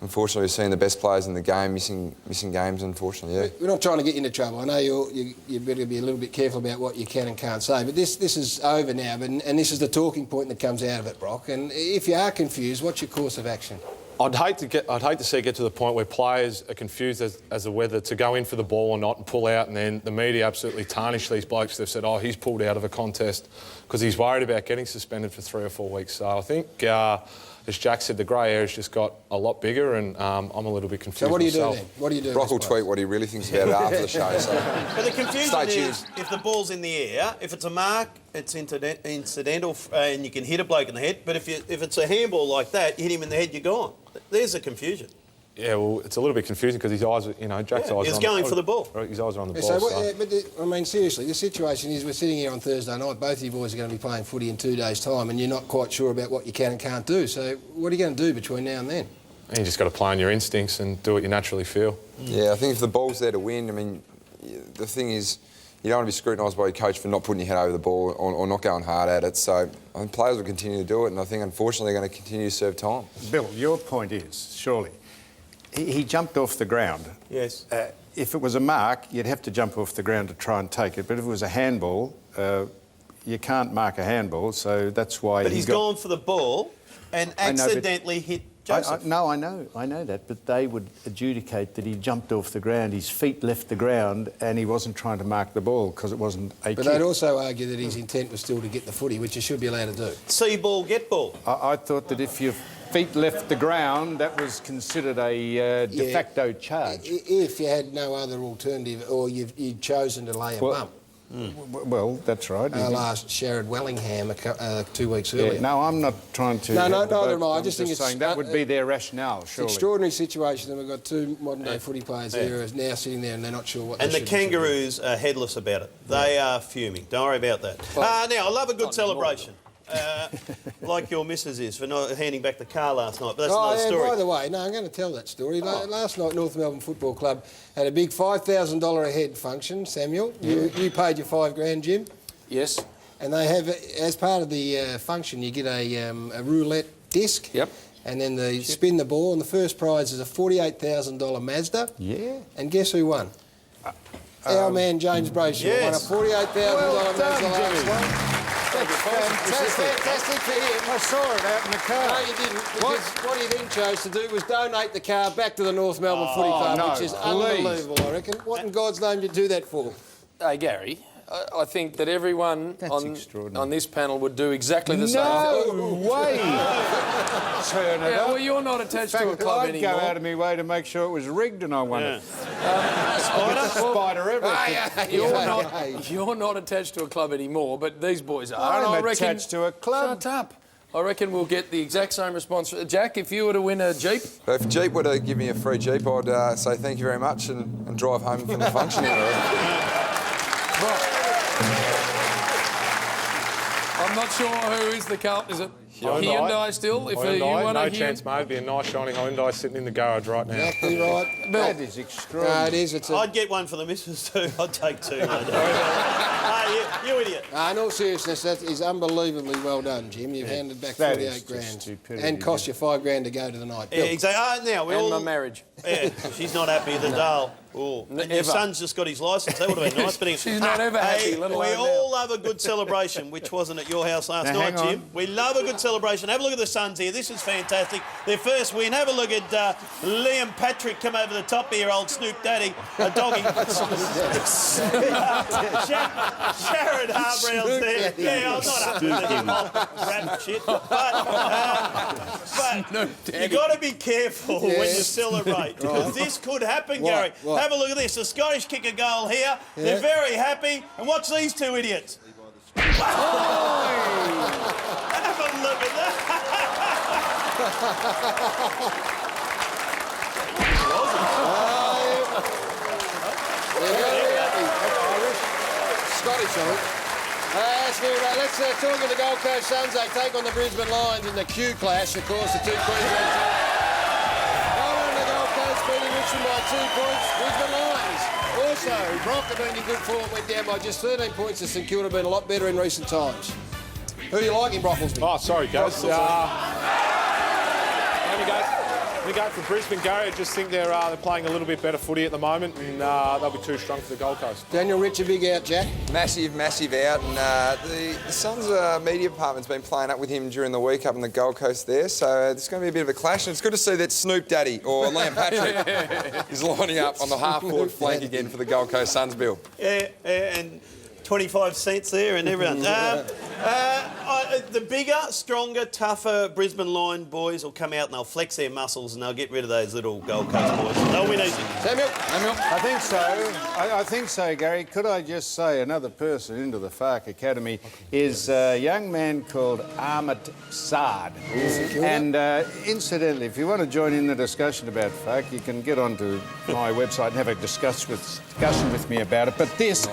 D: unfortunately, we've seen the best players in the game missing games, unfortunately, yeah.
A: We're not trying to get into trouble. I know you better be a little bit careful about what you can and can't say, but this is over now, and this is the talking point that comes out of it, Brock. And if you are confused, what's your course of action?
F: I'd hate to see it get to the point where players are confused as to whether to go in for the ball or not and pull out, and then the media absolutely tarnish these blokes. They've said, oh, he's pulled out of a contest because he's worried about getting suspended for 3 or 4 weeks. So I think, as Jack said, the grey area's just got a lot bigger, and I'm a little bit confused.
A: So what do you
F: myself.
A: do then? What do you do?
D: Brock will tweet what he really thinks about it after the show. So.
E: But the confusion is, if the ball's in the air, if it's a mark, it's incidental, and you can hit a bloke in the head. But if it's a handball like that, you hit him in the head, you're gone. There's the confusion.
F: Yeah, well, it's a little bit confusing because his eyes, Jack's eyes are on
E: he's going for the ball.
F: His eyes are on the ball.
A: So I mean, seriously, the situation is we're sitting here on Thursday night, both of you boys are going to be playing footy in 2 days' time, and you're not quite sure about what you can and can't do. So what are you going to do between now and then?
F: You just got to play on your instincts and do what you naturally feel.
D: Yeah, I think if the ball's there to win, I mean, the thing is, you don't want to be scrutinised by your coach for not putting your head over the ball or not going hard at it. So I think players will continue to do it, and I think unfortunately they're going to continue to serve time.
C: Bill, your point is, surely, he jumped off the ground.
E: Yes.
C: If it was a mark, you'd have to jump off the ground to try and take it. But if it was a handball, you can't mark a handball, so that's why.
E: But he's gone for the ball and accidentally hit Joseph.
C: I know that, but they would adjudicate that he jumped off the ground, his feet left the ground, and he wasn't trying to mark the ball because it wasn't a kick.
A: But they'd also argue that his intent was still to get the footy, which you should be allowed to do.
E: See ball, get ball.
C: I thought that if your feet left the ground, that was considered a de facto charge.
A: If you had no other alternative, or you'd chosen to lay a bump.
C: Well, that's right.
A: Last Sherrod Wellingham 2 weeks earlier.
C: Yeah, no, I'm not trying to...
A: No, neither am I. I just think it's...
C: saying that would be their rationale,
A: It's
C: surely.
A: an extraordinary situation that we've got two modern-day footy players there who are now sitting there and they're not sure what
E: And
A: they
E: the
A: should do.
E: Kangaroos are headless about it. They are fuming. Don't worry about that. Now, I love a good celebration. Like your missus is for not handing back the car last night, but that's another story.
A: By the way, no, I'm going to tell that story. Last night, North Melbourne Football Club had a big $5,000 a head function, Samuel. You paid your $5,000, Jim.
K: Yes.
A: And they have, as part of the function, you get a roulette disc.
K: Yep.
A: And then they spin the ball, and the first prize is a $48,000 Mazda.
C: Yeah.
A: And guess who won? Our man James Brayshaw won a $48,000 Mazda last night. That's fantastic for him.
C: I saw it out in the car.
A: No, you didn't. Because what he then chose to do was donate the car back to the North Melbourne Footy Club, which is unbelievable, I reckon. What in God's name did you do that for?
K: Hey, Gary, I think that everyone on this panel would do exactly the same.
C: No way! Turn it up.
K: Well, you're not attached to a club anymore.
C: I'd go out of my way to make sure it was rigged and I won it. Spider ever.
K: You're not attached to a club anymore, but these boys are.
C: I'm attached to a club.
K: Shut up. I reckon we'll get the exact same response. Jack, if you were to win a Jeep...
D: If Jeep were to give me a free Jeep, I'd say thank you very much and drive home from the function.
K: I'm not sure who is the car. Is it Hyundai still? If you want
F: no chance, mate. It'd be a nice shiny Hyundai sitting in the garage right now.
A: Exactly right.
C: That is extraordinary.
A: No, it is.
E: I'd get one for the missus too. I'd take two. You idiot.
A: In all seriousness, that is unbelievably well done, Jim. You've handed back
C: That
A: 48
C: is
A: grand
C: just stupidity,
A: and cost you $5,000 to go to the night. Bill.
E: Exactly. Now we
K: and
E: all.
K: my marriage.
E: Yeah, she's not happy with the Dale. Oh, and your son's just got his licence. That would have been nice. But
K: she's not ever happy.
E: We all love a good celebration, which wasn't at your house last night, Jim. We love a good celebration. Have a look at the Suns here. This is fantastic. Their first win. Have a look at Liam Patrick come over the top here, old Snoop Daddy, a doggy. Sherrod Harbrail's there. Yeah, I'm not up with this rap shit. But you got to be careful when you celebrate, because this could happen, Gary.
A: What?
E: Have a look at this. The Scottish kick a goal here. They're very happy. And watch these two idiots. Have a look at that.
A: Scottish, I think. Let's talk of the Gold Coast Suns. They take on the Brisbane Lions in the Q Clash, of course, the two Queensland teams. Beating Richmond by 2 points. Brisbane Lions. Also, Brock have been in good form, went down by just 13 points to St Kilda, been a lot better in recent times. Who are you liking, Brocklesby?
F: Oh, sorry, guys. Let me go for Brisbane, Gary. I just think they're playing a little bit better footy at the moment, and they'll be too strong for the Gold Coast.
A: Daniel Rich, a big out, Jack.
D: Massive out, and the Suns' media department's been playing up with him during the week up in the Gold Coast there, so there's going to be a bit of a clash, and it's good to see that Snoop Daddy, or Liam Patrick, is lining up on the half-forward flank again for the Gold Coast Suns, Bill.
E: Yeah, and 25 cents there and everyone. The bigger, stronger, tougher Brisbane Lion boys will come out and they'll flex their muscles and they'll get rid of those little Gold Coast boys. They'll win easy.
A: Samuel.
C: I think so. I think so, Gary. Could I just say another person into the FARC Academy is a young man called Ahmed Saad. And incidentally, if you want to join in the discussion about FARC, you can get onto my website and have a discussion with me about it. But this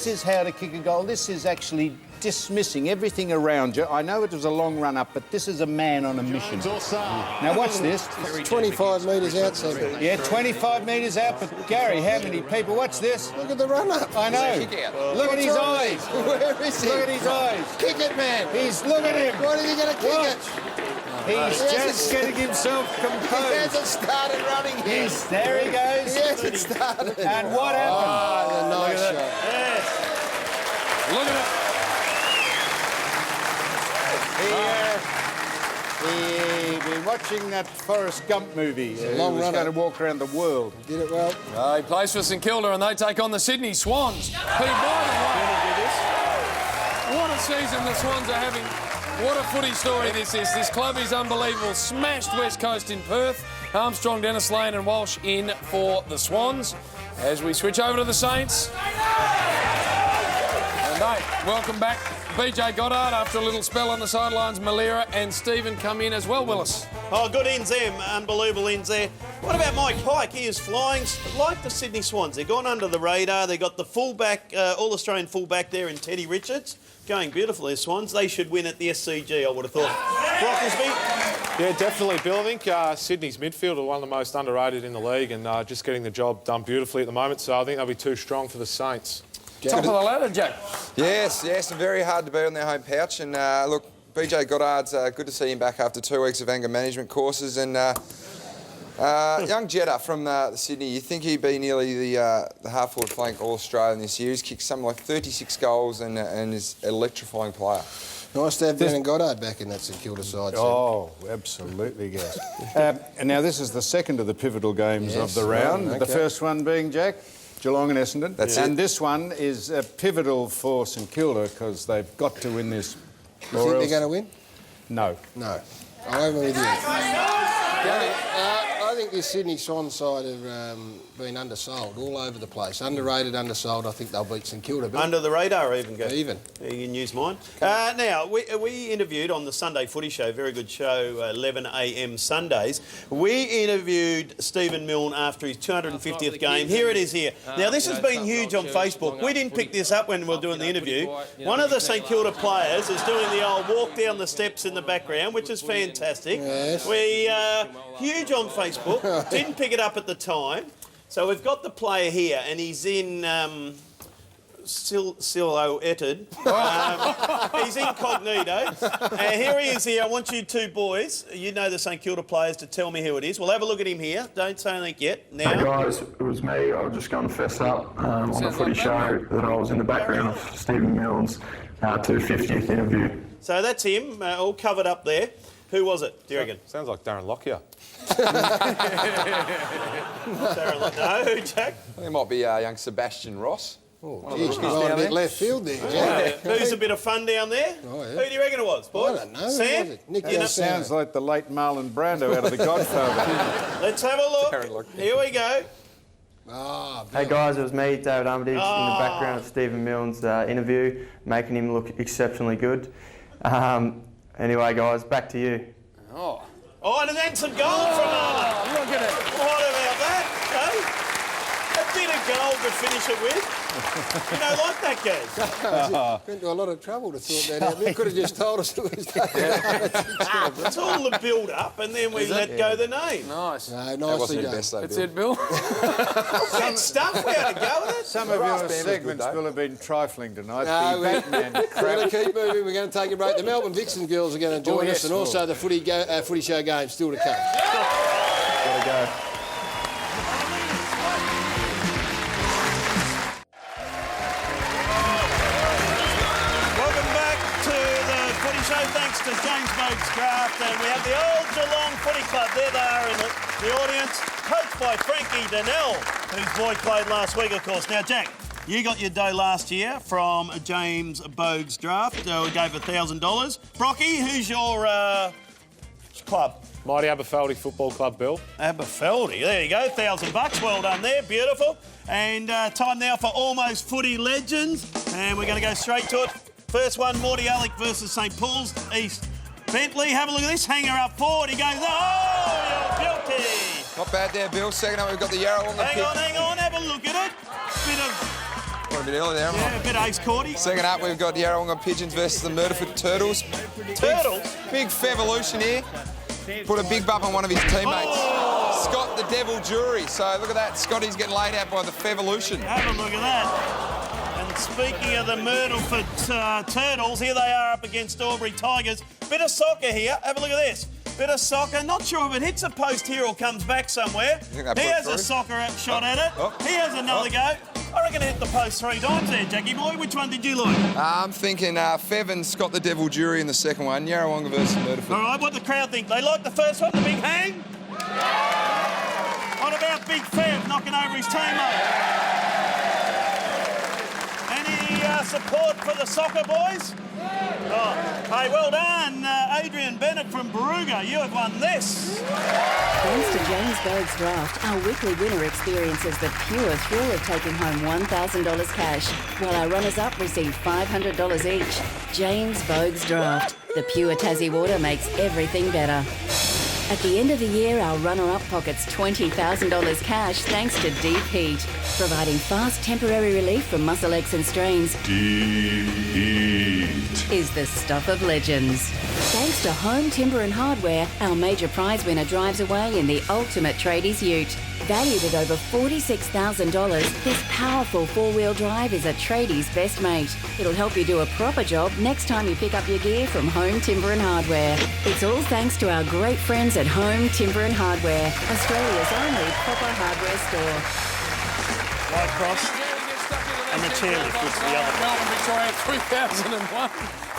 C: is how to kick a goal. This is actually dismissing everything around you. I know it was a long run up, but this is a man on a mission. Now, watch this.
A: It's 25 metres out, Sam.
C: Yeah, 25 metres out, but Gary, how many people? Watch this.
A: Look at the run-up.
C: I know. Look at his eyes.
A: Where is he?
C: Look at his eyes.
A: Kick it, man.
C: Look at him.
A: What is he going to kick it?
C: He's just getting himself
A: He
C: composed.
A: hasn't started running yet.
C: There he goes.
A: He hasn't started.
C: And what happened?
A: Oh, the nice shot.
E: Yes.
K: Look at
C: He'd been watching that Forrest Gump movie. He
A: long
C: was
A: run
C: going to
A: up.
C: walk around the world.
A: Did it well.
K: it. He plays for St Kilda and they take on the Sydney Swans. Who, by the way, what a season the Swans are having. What a footy story this is. This club is unbelievable. Smashed West Coast in Perth. Armstrong, Dennis Lane and Walsh in for the Swans. As we switch over to the Saints. And they welcome back BJ Goddard after a little spell on the sidelines. Malira and Stephen come in as well, Willis.
E: Oh, good ins there. Unbelievable ins there. What about Mike Pike? He is flying like the Sydney Swans. They've gone under the radar. They've got the fullback, All-Australian fullback there in Teddy Richards. Going beautifully, the Swans. They should win at the SCG, I would have thought. Brocklesby?
F: Yeah, definitely, Bill. I think Sydney's midfield are one of the most underrated in the league and just getting the job done beautifully at the moment, so I think they'll be too strong for the Saints.
K: Top of the ladder, Jack.
D: Yes, and very hard to beat on their home pouch. And look, BJ Goddard's good to see him back after 2 weeks of anger management courses. And young Jeddah from Sydney, you think he'd be nearly the half-forward flank All-Australian this year. He's kicked something like 36 goals and is an electrifying player.
A: Nice to have Brennan Goddard back in that St Kilda side.
C: Oh, absolutely, guys. And now this is the second of the pivotal games of the round.
A: Okay.
C: The first one being, Jack, Geelong and Essendon.
D: That's it.
C: And this one is pivotal for St Kilda because they've got to win this.
A: You think they're going to win?
C: No.
A: No. I'm with you. I think this Sydney Swans side have been undersold all over the place. Underrated, undersold. I think they'll beat St Kilda. Bill.
E: Under the radar even, go.
A: Even.
E: You can use mine. Now, we interviewed on the Sunday Footy Show, very good show, 11 a.m. Sundays. We interviewed Stephen Milne after his 250th game. Here it is here. Now, this has been huge on Facebook. We didn't pick this up when we were doing the interview. One of the St Kilda players is doing the old walk down the steps in the background, which is fantastic.
A: Yes.
E: We huge on Facebook. Didn't pick it up at the time. So we've got the player here, and he's in silhouetted. He's incognito. Here he is here. I want you two boys, you know the St Kilda players, to tell me who it is. We'll have a look at him here. Don't say anything yet. Now.
L: Hey guys, it was me. I was just going to fess up on the footy show that I was in the background of Stephen Milne's 250th interview.
E: So that's him, all covered up there. Who was it, do you reckon?
F: Sounds like Darren Lockyer.
E: No, Jack?
D: I think it might be young Sebastian Ross.
A: Oh, geez, you got a bit left field there, Jack.
E: Who's a bit of fun down there?
A: Oh, yeah.
E: Who do you reckon it was, boys?
A: I don't know.
E: Sam?
A: Nick,
C: That sounds like the late Marlon Brando out of The Godfather.
E: Let's have a look. Here we go.
M: Hey guys, it was me, David Armitage, in the background of Stephen Milne's interview, making him look exceptionally good. Anyway, guys, back to you.
E: Oh, and then some gold from Arnold.
K: Look at it.
E: What about that? Hey? A bit of gold to finish it with. You don't like that, Gaz?
A: Went to a lot of trouble to sort that out. You could have just told us it was that.
E: It's all the build-up, and then we let go the name.
K: Nice.
A: No,
D: That
A: nicely
D: wasn't your
A: done.
D: best, though,
K: That's
D: Bill.
K: it, Bill.
E: Good stuff. We had to go with it.
C: Some of your segments will have been trifling tonight.
A: No,
C: The Batman
A: we're
C: crap.
A: going to keep moving. We're going to take a break. The Melbourne Vixen girls are going to join us, and also the footy show game still to come.
M: Gotta go.
E: Welcome back to the Footy Show. Thanks to James Bogues Craft, and we have the old Geelong Footy Club. There they are in the audience, coached by Frankie Donnell, whose boy played last week, of course. Now, Jack, you got your dough last year from James Bogues Draft. We gave $1,000. Brocky, who's your club?
F: Mighty Aberfeldy Football Club, Bill.
E: Aberfeldy, there you go, $1,000. Well done there, beautiful. And time now for Almost Footy Legends. And we're going to go straight to it. First one, Morty Alec versus St Paul's East Bentley. Have a look at this, hanger up forward. He goes, oh, you're guilty.
D: Not bad there, Bill. Second up, we've got the Yarrow on the
E: Hang
D: kick.
E: on, have a look at it. Bit of
D: Went a bit early there.
E: Yeah, a bit ace courty.
D: Second up, we've got the Yarrawonga Pigeons versus the Murderford Turtles.
E: Turtles?
D: Big Fevolution here. Put a big bump on one of his teammates.
E: Oh.
D: Scott the Devil Jury. So look at that. Scotty's getting laid out by the Fevolution.
E: Have a look at that. And speaking of the Murderford Turtles, here they are up against Albury Tigers. Bit of soccer here. Have a look at this. Bit of soccer. Not sure if it hits a post here or comes back somewhere. He has a soccer shot at it. He has another go. I reckon it hit the post 3 times there, Jackie boy. Which one did you like?
D: I'm thinking Fev and Scott the Devil Jury in the second one. Yarrawonga versus Murderford.
E: All right, what the crowd think? They like the first one, the big hang? What about Big Fev knocking over his teammate? Any support for the soccer boys? Oh, hey, well done, Adrian Bennett from Baruga. You have won this.
N: Thanks to James Bogue's draft, our weekly winner experiences the pure thrill of taking home $1,000 cash, while our runners-up receive $500 each. James Bogue's draft. The pure Tassie water makes everything better. At the end of the year, our runner-up pockets $20,000 cash thanks to Deep Heat, providing fast temporary relief from muscle aches and strains.
O: Deep Heat
N: Is the stuff of legends. Thanks to Home Timber and Hardware, our major prize winner drives away in the ultimate tradies ute. Valued at over $46,000, this powerful 4-wheel drive is a tradie's best mate. It'll help you do a proper job next time you pick up your gear from Home Timber and Hardware. It's all thanks to our great friends at Home Timber and Hardware, Australia's only proper hardware store.
E: White Cross and the chairlift was the other.
K: Melbourne, Victoria 2001.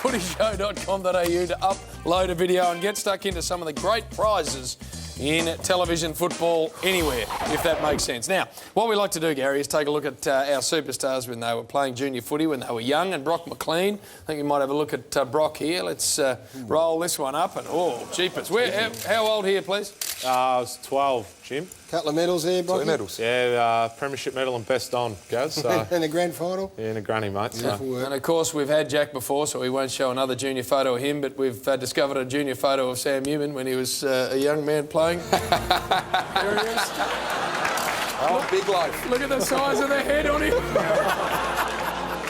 K: footyshow.com.au to upload a video and get stuck into some of the great prizes in television football anywhere, if that makes sense. Now, what we like to do, Gary, is take a look at our superstars when they were playing junior footy, when they were young, and Brock McLean. I think you might have a look at Brock here. Let's roll this one up, and oh, jeepers. How old here, please?
F: I was 12, Jim.
A: Couple of medals there, Brock.
D: 2 medals.
F: Yeah, premiership medal and best on, Gaz. So.
A: And a grand final.
F: Yeah, and a granny, mate. So.
K: And of course, we've had Jack before, so we won't show another junior photo of him, but we've discovered a junior photo of Sam Newman when he was a young man playing. There he is.
D: Oh, big loaf.
K: Look at the size of the head on him.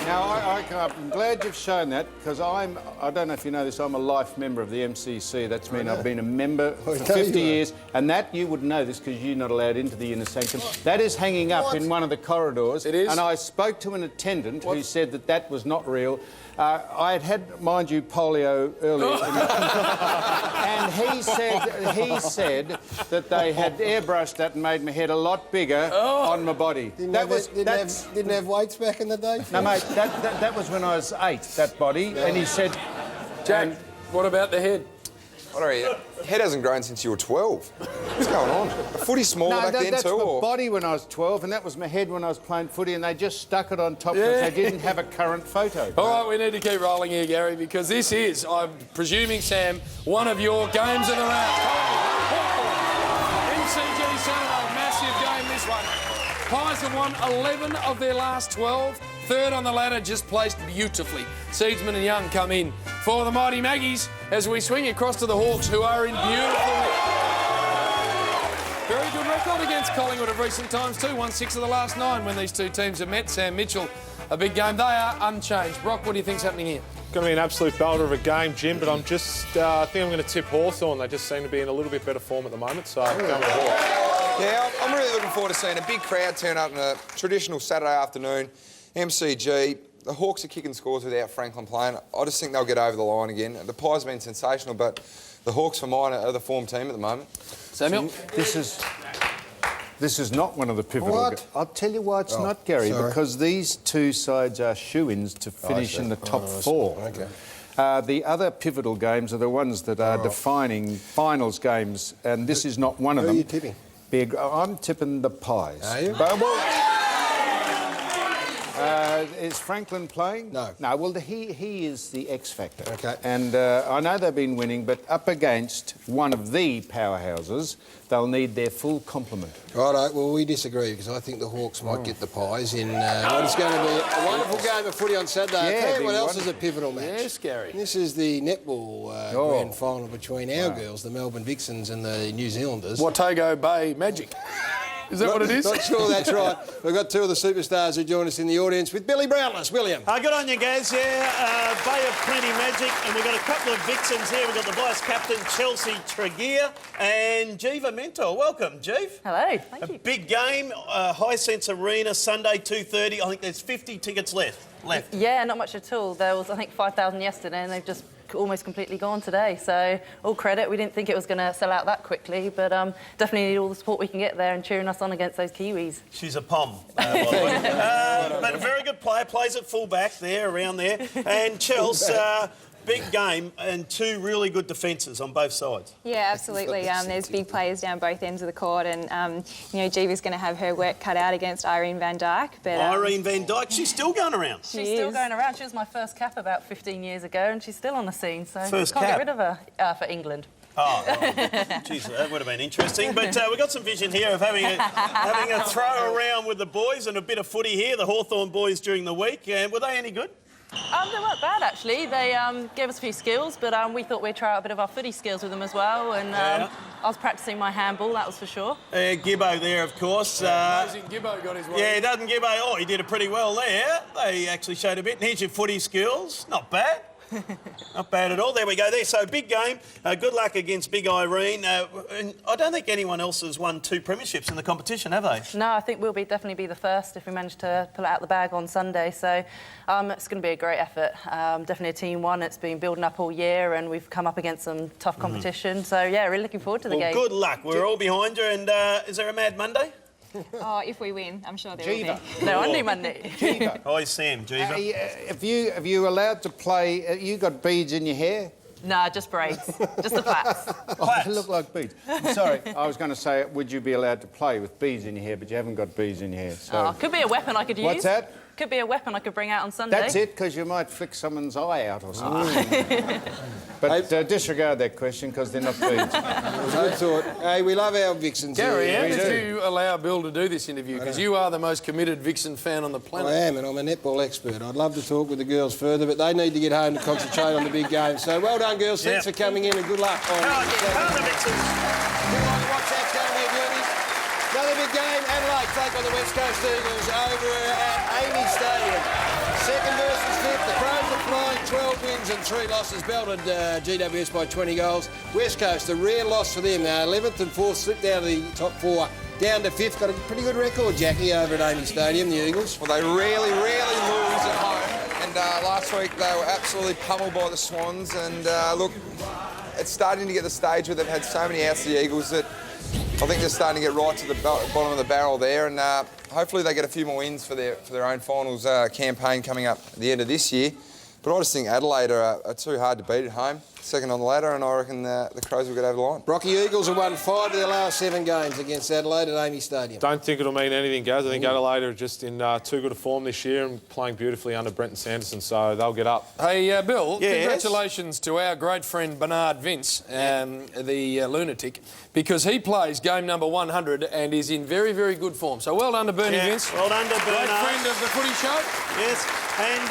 C: Now, I'm glad you've shown that, because I don't know if you know this, I'm a life member of the MCC. That's mean I've been a member for 50 years, and that, you would know this because you're not allowed into the inner sanctum. That is hanging up in one of the corridors.
K: It is?
C: And I spoke to an attendant who said that that was not real. I had, mind you, polio earlier, and he said that they had airbrushed that and made my head a lot bigger on my body.
A: Didn't have weights back in the day?
C: No, mate, that was when I was 8, that body, and he said...
K: Jack, what about the head?
D: What are you? Head hasn't grown since you were 12. What's going on? Footy smaller back then
C: that's
D: too,
C: my
D: or...?
C: body when I was 12, and that was my head when I was playing footy, and they just stuck it on top because they didn't have a current photo.
K: All right, we need to keep rolling here, Gary, because this is, I'm presuming, Sam, one of your games of the round. MCG Saturday, massive game this one. Pies have won 11 of their last 12. Third on the ladder, just placed beautifully. Seedsman and Young come in for the mighty Maggies as we swing across to the Hawks, who are in beautiful... Very good record against Collingwood of recent times too. Won 6 of the last 9 when these two teams have met. Sam Mitchell, a big game. They are unchanged. Brock, what do you think's happening here?
F: Going to be an absolute belter of a game, Jim, but I'm just... I think I'm going to tip Hawthorn. They just seem to be in a little bit better form at the moment, so I'm going with Hawks.
D: Yeah, I'm really looking forward to seeing a big crowd turn up on a traditional Saturday afternoon. MCG, the Hawks are kicking scores without Franklin playing. I just think they'll get over the line again. The Pies have been sensational, but the Hawks, for mine, are the form team at the moment.
K: Samuel?
C: This is not one of the pivotal...
A: What?
C: I'll tell you why it's not, Gary, because these two sides are shoo-ins to finish in the top 4.
A: Okay.
C: The other pivotal games are the ones that are defining finals games, and this is not one of them.
A: Who are you tipping?
C: I'm tipping the Pies.
A: Are you?
C: Is Franklin playing?
A: No.
C: No, well, he is the X factor.
A: Okay.
C: And I know they've been winning, but up against one of the powerhouses, they'll need their full complement.
A: Righto, well, we disagree because I think the Hawks might get the Pies in what is going to be a wonderful game of footy on Saturday.
C: Yeah,
A: I'll tell you what else
C: wonderful.
A: is a pivotal match.
K: Yes, Gary.
A: This is the netball grand final between our girls, the Melbourne Vixens and the New Zealanders.
K: Watago Bay Magic. Is that what it is?
A: Not sure that's right. We've got two of the superstars who join us in the audience with Billy Brownless. William.
E: Good on you, Gaz. Yeah, Bay of Plenty Magic, and we've got a couple of vixens here. We've got the vice captain, Chelsea Tregear, and Jiva Mentor. Welcome, Jeev.
P: Hello, thank you.
E: A big game, Hisense Arena, Sunday 2:30. I think there's 50 tickets left.
P: Yeah, not much at all. There was, I think, 5,000 yesterday, and they've just almost completely gone today. So all credit. We didn't think it was going to sell out that quickly, but definitely need all the support we can get there and cheering us on against those Kiwis.
E: She's a pom, by the way. But a very good player, plays at full back there, around there. And Chelsea, big game and two really good defences on both sides.
Q: Yeah, absolutely. There's big players down both ends of the court, and you know, Jiva's going to have her work cut out against Irene van Dijk. But
E: Irene van Dijk, she's still going around.
P: She's still going around. She was my first cap about 15 years ago, and she's still on the scene. So
E: first
P: can't
E: cap.
P: get rid of her for England.
E: Oh, geez, that would have been interesting. But we've got some vision here of having a throw around with the boys and a bit of footy here. The Hawthorn boys during the week. Were they any good?
P: They weren't bad, actually. They gave us a few skills, but we thought we'd try out a bit of our footy skills with them as well. And I was practising my handball, that was for sure.
E: Gibbo there, of course.
K: Amazing Gibbo got his way.
E: Yeah, doesn't Gibbo? Oh, he did it pretty well there. They actually showed a bit. And here's your footy skills. Not bad. Not bad at all. There we go there. So, big game. Good luck against Big Irene. And I don't think anyone else has won 2 premierships in the competition, have they?
P: No, I think we'll definitely be the first if we manage to pull it out the bag on Sunday. So it's going to be a great effort. Definitely a team one. It's been building up all year and we've come up against some tough competition. So, yeah, really looking forward to the game.
E: Good luck. We're all behind you. And is there a Mad Monday?
Q: Oh, if we win, I'm sure there will be.
P: No, only Monday.
E: Hi, Sam. Jiva.
C: If you allowed to play, you got beads in your hair?
P: Nah, just braids. Just the plaits.
C: Oh, they look like beads. Sorry, I was going to say, would you be allowed to play with beads in your hair, but you haven't got beads in your hair. So.
P: Could be a weapon I could use.
C: What's that?
P: Could be a weapon I could bring out on Sunday.
C: That's it, because you might flick someone's eye out or something. But disregard that question, because they're not beads.
A: Good thought. Hey, we love our vixens.
K: Gary, how
A: here.
K: did you allow Bill to do this interview? Because you are the most committed vixen fan on the planet.
A: I am, and I'm a netball expert. I'd love to talk with the girls further, but they need to get home to concentrate on the big game. So well done, girls. Thanks for coming in, and good luck.
E: the vixens.
A: Another big game. Adelaide take on the West Coast Eagles over at Amy Stadium. Second versus fifth. The Crows are flying, 12 wins and 3 losses. Belted GWS by 20 goals. West Coast, a rare loss for them. 11th and 4th slipped out of the top 4. Down to 5th. Got a pretty good record, Jackie, over at Amy Stadium, the Eagles.
D: Well, they rarely lose at home. And last week they were absolutely pummeled by the Swans. And look, it's starting to get the stage where they've had so many outs, the Eagles, that I think they're starting to get right to the bottom of the barrel there, and hopefully they get a few more wins for their own finals campaign coming up at the end of this year. But I just think Adelaide are too hard to beat at home. Second on the ladder, and I reckon the Crows will get over the line.
A: Brocky Eagles have won 5 of their last 7 games against Adelaide at Amy Stadium.
F: Don't think it'll mean anything, Gaz. I think Adelaide are just in too good a form this year and playing beautifully under Brenton Sanderson, so they'll get up.
K: Hey, Bill,
E: yes.
K: Congratulations to our great friend Bernard Vince, the lunatic, because he plays game number 100 and is in very, very good form. So well done to Bernie Vince.
E: Well done to Bernard.
K: Great friend of the Footy Show.
E: Yes, and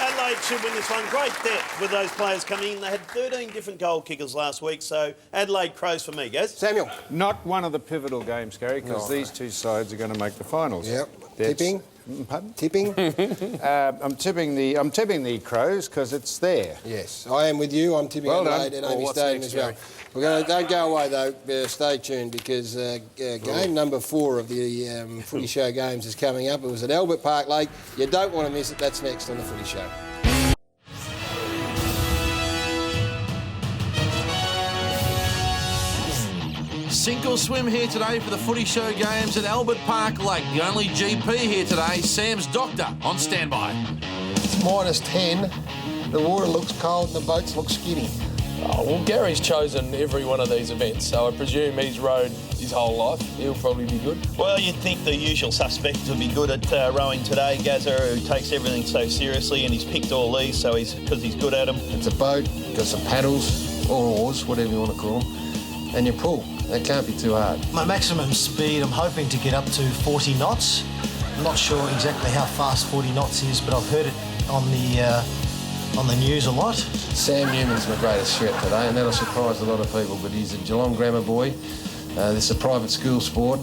E: Adelaide should win this one. Great depth with those players coming in. They had 13 different goal kickers last week, so Adelaide Crows for me, Gaz.
A: Samuel.
C: Not one of the pivotal games, Gary, because these two sides are going to make the finals.
A: Yep. Tipping.
C: Pardon?
A: Tipping.
C: I'm tipping the Crows because it's there.
A: Yes, I am with you. I'm tipping Adelaide at Amy Stadium as well. We're going to, don't go away though. Stay tuned because game number 4 of the Footy Show games is coming up. It was at Albert Park Lake. You don't want to miss it. That's next on the Footy Show.
G: Sink or swim here today for the Footy Show games at Albert Park Lake. The only GP here today, Sam's doctor, on standby.
J: It's -10. The water looks cold and the boats look skinny.
K: Oh, well, Gary's chosen every one of these events, so I presume he's rowed his whole life. He'll probably be good.
E: Well, you'd think the usual suspects would be good at rowing today. Gazza, who takes everything so seriously, and he's picked all these because he's good at them.
J: It's a boat, got some paddles, or oars, whatever you want to call them, and you pull. That can't be too hard.
R: My maximum speed, I'm hoping to get up to 40 knots. I'm not sure exactly how fast 40 knots is, but I've heard it on the news a lot.
J: Sam Newman's my greatest threat today, and that'll surprise a lot of people, but he's a Geelong grammar boy. This is a private school sport.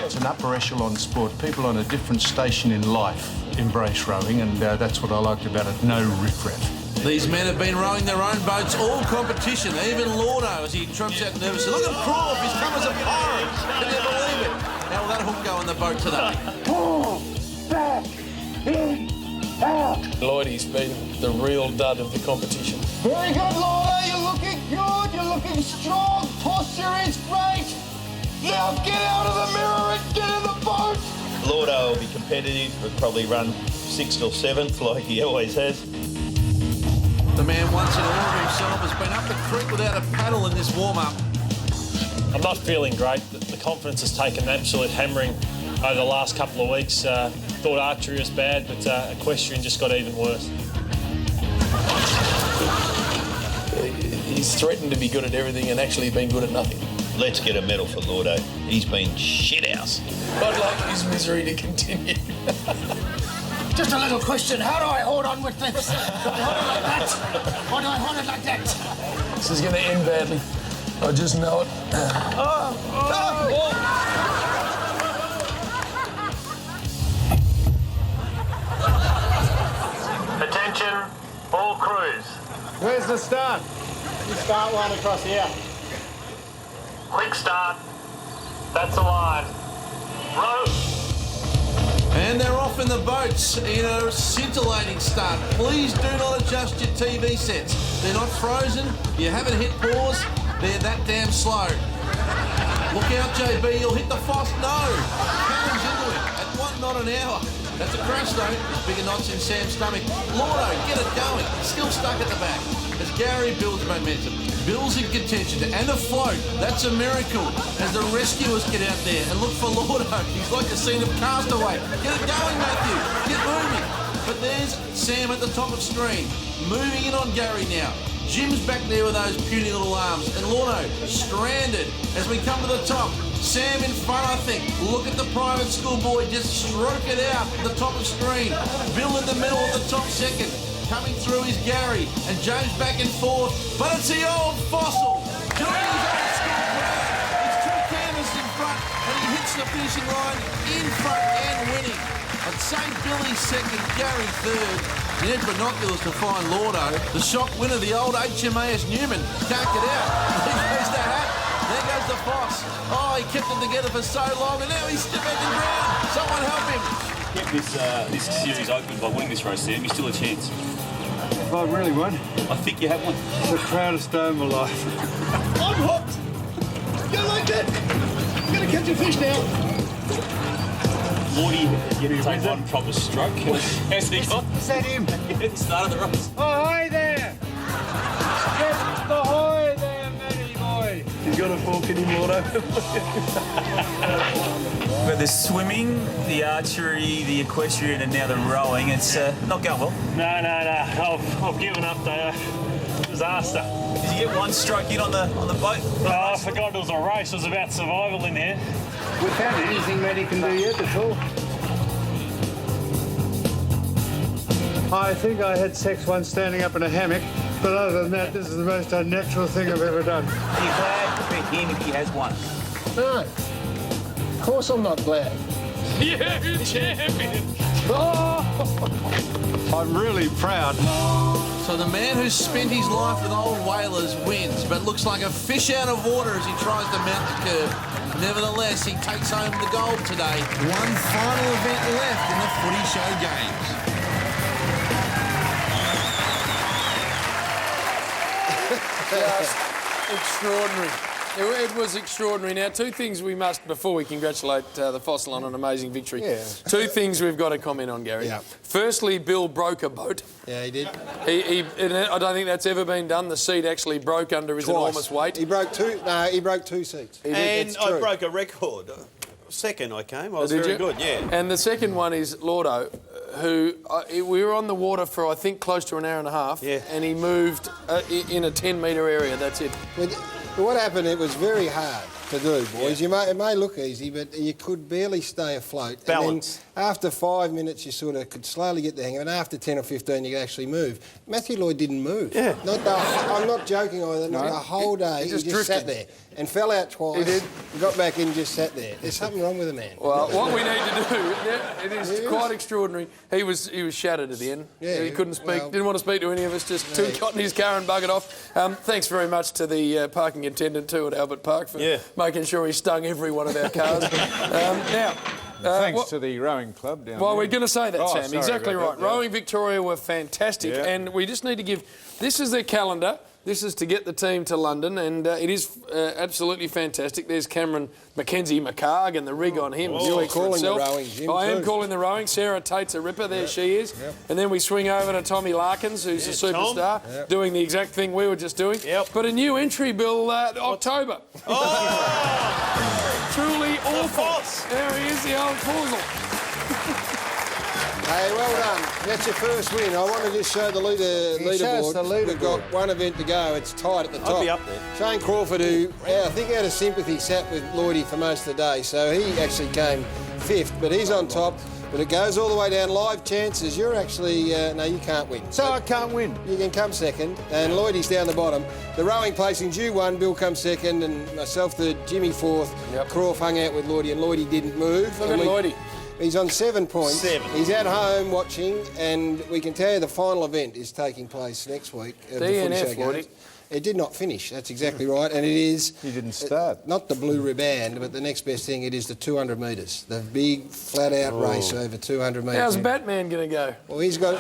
R: It's an upper echelon sport. People on a different station in life embrace rowing, and that's what I liked about it. No riffraff.
G: These men have been rowing their own boats all competition, even Lordo as he trots out nervously. Look at Croft, he's come as a pirate. Can you believe it? How will that hook go on the boat today?
O: Back, in, out.
K: Lloydie's been the real dud of the competition.
O: Very good, Lordo. You're looking good. You're looking strong. Posture is great. Now get out of the mirror and get in the boat.
E: Lordo will be competitive. He'll probably run 6th or 7th like he always has.
G: The man once in order himself has been up the creek without a paddle in this warm-up.
S: I'm not feeling great. The confidence has taken an absolute hammering over the last couple of weeks. Thought archery was bad, but equestrian just got even worse.
K: He's threatened to be good at everything and actually been good at nothing.
E: Let's get a medal for Lordo. He's been shithouse.
K: I'd like his misery to continue.
O: Just a little question. How do I hold on with this? Do I hold it like that? Or do I hold it like that?
K: This is going to end badly. I just know it.
S: Attention, all crews.
C: Where's the start?
I: You start one across here.
S: Quick start. That's a line. Row.
G: And they're off in the boats in a scintillating start. Please do not adjust your TV sets. They're not frozen. You haven't hit pause. They're that damn slow. Look out, JB. You'll hit the Foss. No. Challenge into it at 1 knot an hour. That's a crash, though. There's bigger knots in Sam's stomach. Lordo, get it going. Still stuck at the back. As Gary builds momentum, builds in contention and afloat. That's a miracle. As the rescuers get out there and look for Lordo. He's like the scene of Castaway. Get it going, Matthew. Get moving. But there's Sam at the top of screen. Moving in on Gary now. Jim's back there with those puny little arms. And Lordo stranded as we come to the top. Sam in front, I think. Look at the private school boy just stroke it out at the top of screen. Bill in the middle of the top second. Coming through is Gary, and James back and forth, but it's the old Fossil doing his old school crowd. It's 2 canvases in front, and he hits the finishing line in front and winning. At St. Billy's second, Gary third. Ned binoculars to find Lordo. The shock winner, the old HMAS Newman, can't get out. There goes the hat. There goes the Foss. Oh, he kept it together for so long, and now he's back in ground. Someone help him.
H: Kept this series open by winning this race, Sam. You're still a chance.
C: I really won.
H: I think you have one.
C: It's the proudest day of my life.
O: I'm hooked. You like that? I'm going to catch a fish now.
H: Lordy, you didn't take one proper stroke. How's he got?
C: Is that him?
H: He started the race.
C: Oh, hi there. Get ahoy there, Matty boy.
S: He's got a fork in him, Lordo. But the swimming, the archery, the equestrian, and now the rowing, it's not going well.
I: No. I've given up, Dale. Disaster.
S: Did you get one stroke in on the boat?
I: Oh, I forgot it was a race. It was about survival in here.
C: Without anything Matty can do yet at all. I think I had sex once standing up in a hammock, but other than that, this is the most unnatural thing I've ever done.
S: Are you glad for him if he has one?
J: No. Of course I'm not glad.
K: You champion!
C: I'm really proud.
G: So the man who's spent his life with old whalers wins, but looks like a fish out of water as he tries to mount the curve. Nevertheless, he takes home the gold today. One final event left in the Footy Show Games.
K: Just extraordinary. It was extraordinary. Now, 2 things we must, before we congratulate the Fossil on an amazing victory, 2 things we've got to comment on, Gary.
A: Yeah.
K: Firstly, Bill broke a boat.
A: Yeah, he did.
K: I don't think that's ever been done. The seat actually broke under his enormous weight.
A: He broke 2. No, he broke 2 seats.
E: And I broke a record. Second I came. I was very good, yeah.
K: And the second one is Lordo, who we were on the water for, I think, close to an hour and a half.
E: Yeah.
K: And he moved in a 10-metre area. That's it.
A: But what happened, it was very hard to do, boys. It may look easy, but you could barely stay afloat.
E: Balance.
A: And then after 5 minutes, you sort of could slowly get the hang of it. And after 10 or 15, you could actually move. Matthew Lloyd didn't move.
E: Yeah.
A: I'm not joking either. Not the whole day. He just sat there and fell out twice. He did. Got back in and just sat there. There's something wrong with the man.
B: Well, what we need to do, it is quite extraordinary. He was shattered at the end.
A: Yeah,
B: he couldn't speak, didn't want to speak to any of us, just got in his car and buggered off. Thanks very much to the parking attendant too at Albert Park for making sure he stung every one of our cars.
C: Thanks to the rowing club down there.
B: Well, we're going to say that, Sam.
C: Sorry
B: exactly right.
C: about that,
B: Rowing Victoria were fantastic, and we just need to give... This is their calendar. This is to get the team to London, and it is absolutely fantastic. There's Cameron Mackenzie McCarg and the rig on him.
A: You're calling the rowing, Jim,
B: I am calling the rowing. Sarah Tate's a ripper. There she is. Yep. And then we swing over to Tommy Larkins, who's a superstar, doing the exact thing we were just doing. Yep. But a new entry, Bill, October. Truly awful. There he is, the old Foozle.
A: Hey, well done. That's your first win. I want to just show the leaderboard. We've got one event to go. It's tight at the top.
E: I'll be up there.
A: Shane Crawford, who I think out of sympathy sat with Lloydie for most of the day, so he actually came 5th, but he's on top. But it goes all the way down. Live chances. You're actually... no, you can't win.
C: So I can't win.
A: You can come second, and Lloydie's down the bottom. The rowing placings, you won, Bill comes second, and myself third, Jimmy fourth. Yep. Crawford hung out with Lloydie, and Lloydie didn't move.
B: Look at Lloydie.
A: He's on 7 points.
E: 7.
A: He's at home watching, and we can tell you the final event is taking place next week.
B: DNF, Lloydie.
A: It did not finish, that's exactly right, and it is...
C: He didn't start.
A: Not the blue riband, but the next best thing, it is the 200 metres. The big, flat-out race over 200 metres.
B: How's Batman going to go?
A: Well, he's got...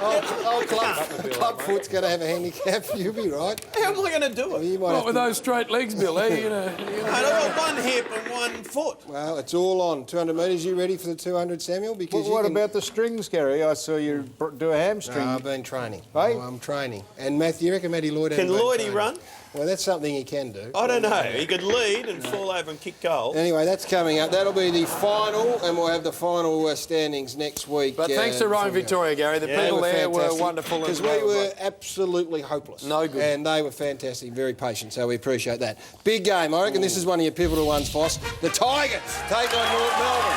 A: old Clubfoot's going to have a handicap. You'll be right.
E: How am I going to do it?
B: What with those straight legs, Bill?
E: I've got one hip and 1 foot.
A: Well, it's all on. 200 metres. You ready for the 200, Samuel? Because
C: what about the strings, Gary? I saw you do a hamstring.
A: No, I've been training.
C: Hey?
A: I'm training. And Matthew, you reckon Matty Lloyd...
E: Can Lloydie run?
A: Well, that's something he can do.
E: I don't know. He could lead and fall over and kick goals.
A: Anyway, that's coming up. That'll be the final, and we'll have the final standings next week.
B: But thanks to Rowing Victoria, Gary. The people there were wonderful.
A: Because we were absolutely hopeless.
B: No good.
A: And they were fantastic, very patient, so we appreciate that. Big game. I reckon this is one of your pivotal ones, Foss. The Tigers take on North Melbourne.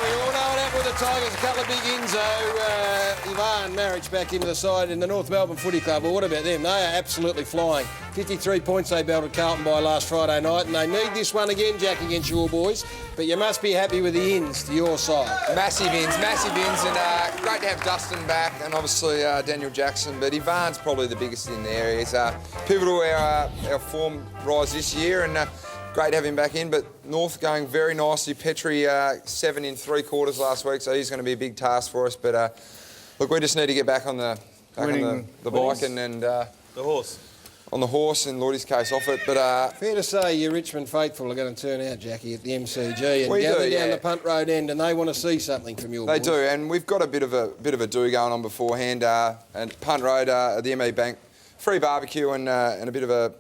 A: We all know what happened with the Tigers. A couple of big Inzo, Ivan Marriage back into the side in the North Melbourne Footy Club. Well, what about them? They are absolutely flying. 53 points they belted Carlton by last Friday night, and they need this one again, Jack, against your boys. But you must be happy with the ins to your side.
D: Massive ins, and great to have Dustin back, and obviously Daniel Jackson. But Ivan's probably the biggest in there. He's pivotal to our form rise this year, and great to have him back in. But North going very nicely. Petrie 7 in 3 quarters last week, so he's going to be a big task for us. But look, we just need to get back on the bike and
E: the horse.
D: On the horse, in Lloydie's case, off it. But
A: fair to say your Richmond faithful are going to turn out, Jackie, at the MCG and gather down the punt road end, and they want to see something from your boys.
D: They do, and we've got a bit of a do going on beforehand. And punt road at the MA Bank, free barbecue and a bit of a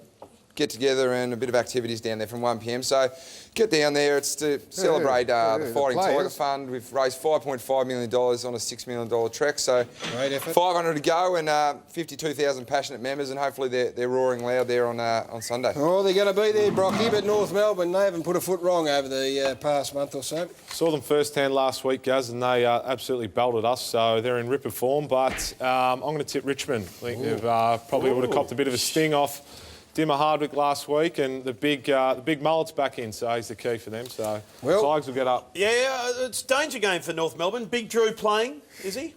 D: get together and a bit of activities down there from 1 p.m. So get down there. It's to celebrate the Fighting Tiger Fund. We've raised $5.5 million on a $6 million trek. So
A: great effort.
D: 500 to go and 52,000 passionate members, and hopefully they're roaring loud there on Sunday.
A: Oh, they're going to be there, Brocky, but North Melbourne, they haven't put a foot wrong over the past month or so.
F: Saw them firsthand last week, Gaz, and they absolutely belted us, so they're in ripper form. But I'm going to tip Richmond. I think they've probably would have copped a bit of a sting off Dimmer Hardwick last week, and the big mullet's back in, so he's the key for them. So Tigers will get up.
E: Yeah, it's a danger game for North Melbourne. Big Drew playing, is he?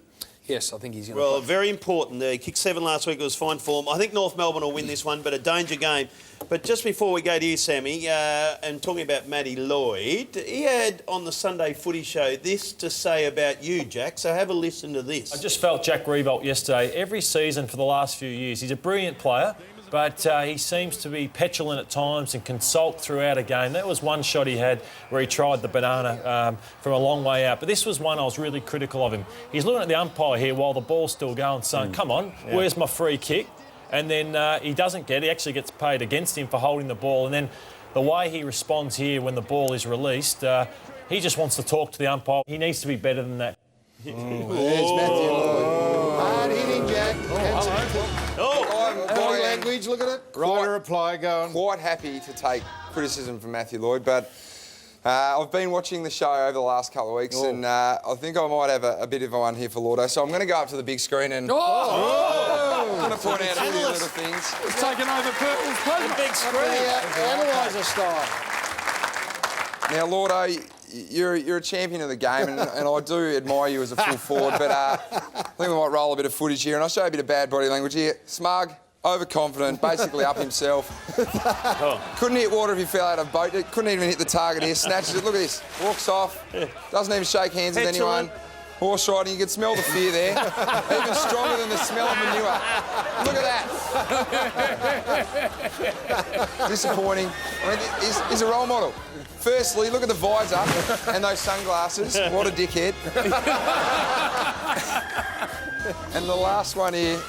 B: Yes, I think he's going to
E: play. Well, very important. He kicked 7 last week. It was fine form. I think North Melbourne will win this one, but a danger game. But just before we go to you, Sammy, and talking about Matty Lloyd, he had on the Sunday Footy Show this to say about you, Jack. So have a listen to this.
S: I just felt Jack Riewoldt yesterday. Every season for the last few years, he's a brilliant player, but he seems to be petulant at times and can sulk throughout a game. That was one shot he had where he tried the banana from a long way out. But this was one I was really critical of him. He's looking at the umpire here while the ball's still going, saying, come on, where's my free kick? And then he doesn't get it. He actually gets paid against him for holding the ball. And then the way he responds here when the ball is released, he just wants to talk to the umpire. He needs to be better than that.
A: There's Matthew Lloyd. Hard hitting, Jack. Body language Biggs look at it?
C: Write a reply, go on.
D: Quite happy to take criticism from Matthew Lloyd, but I've been watching the show over the last couple of weeks, and I think I might have a bit of a one here for Lordo. So I'm going to go up to the big screen and I'm going to point out a few little things.
K: It's taken over Purple's place.
E: The big screen.
A: Analyzer style.
D: Now, Lordo, you're a champion of the game, and I do admire you as a full forward, but I think we might roll a bit of footage here, and I'll show you a bit of bad body language here. Smug, overconfident, basically up himself. Couldn't hit water if he fell out of a boat. Couldn't even hit the target here. Snatches it. Look at this. Walks off. Doesn't even shake hands with anyone. Horse riding. You can smell the fear there. Even stronger than the smell of manure. Look at that. Disappointing. I mean, he's a role model. Firstly, look at the visor and those sunglasses. What a dickhead. And the last one here,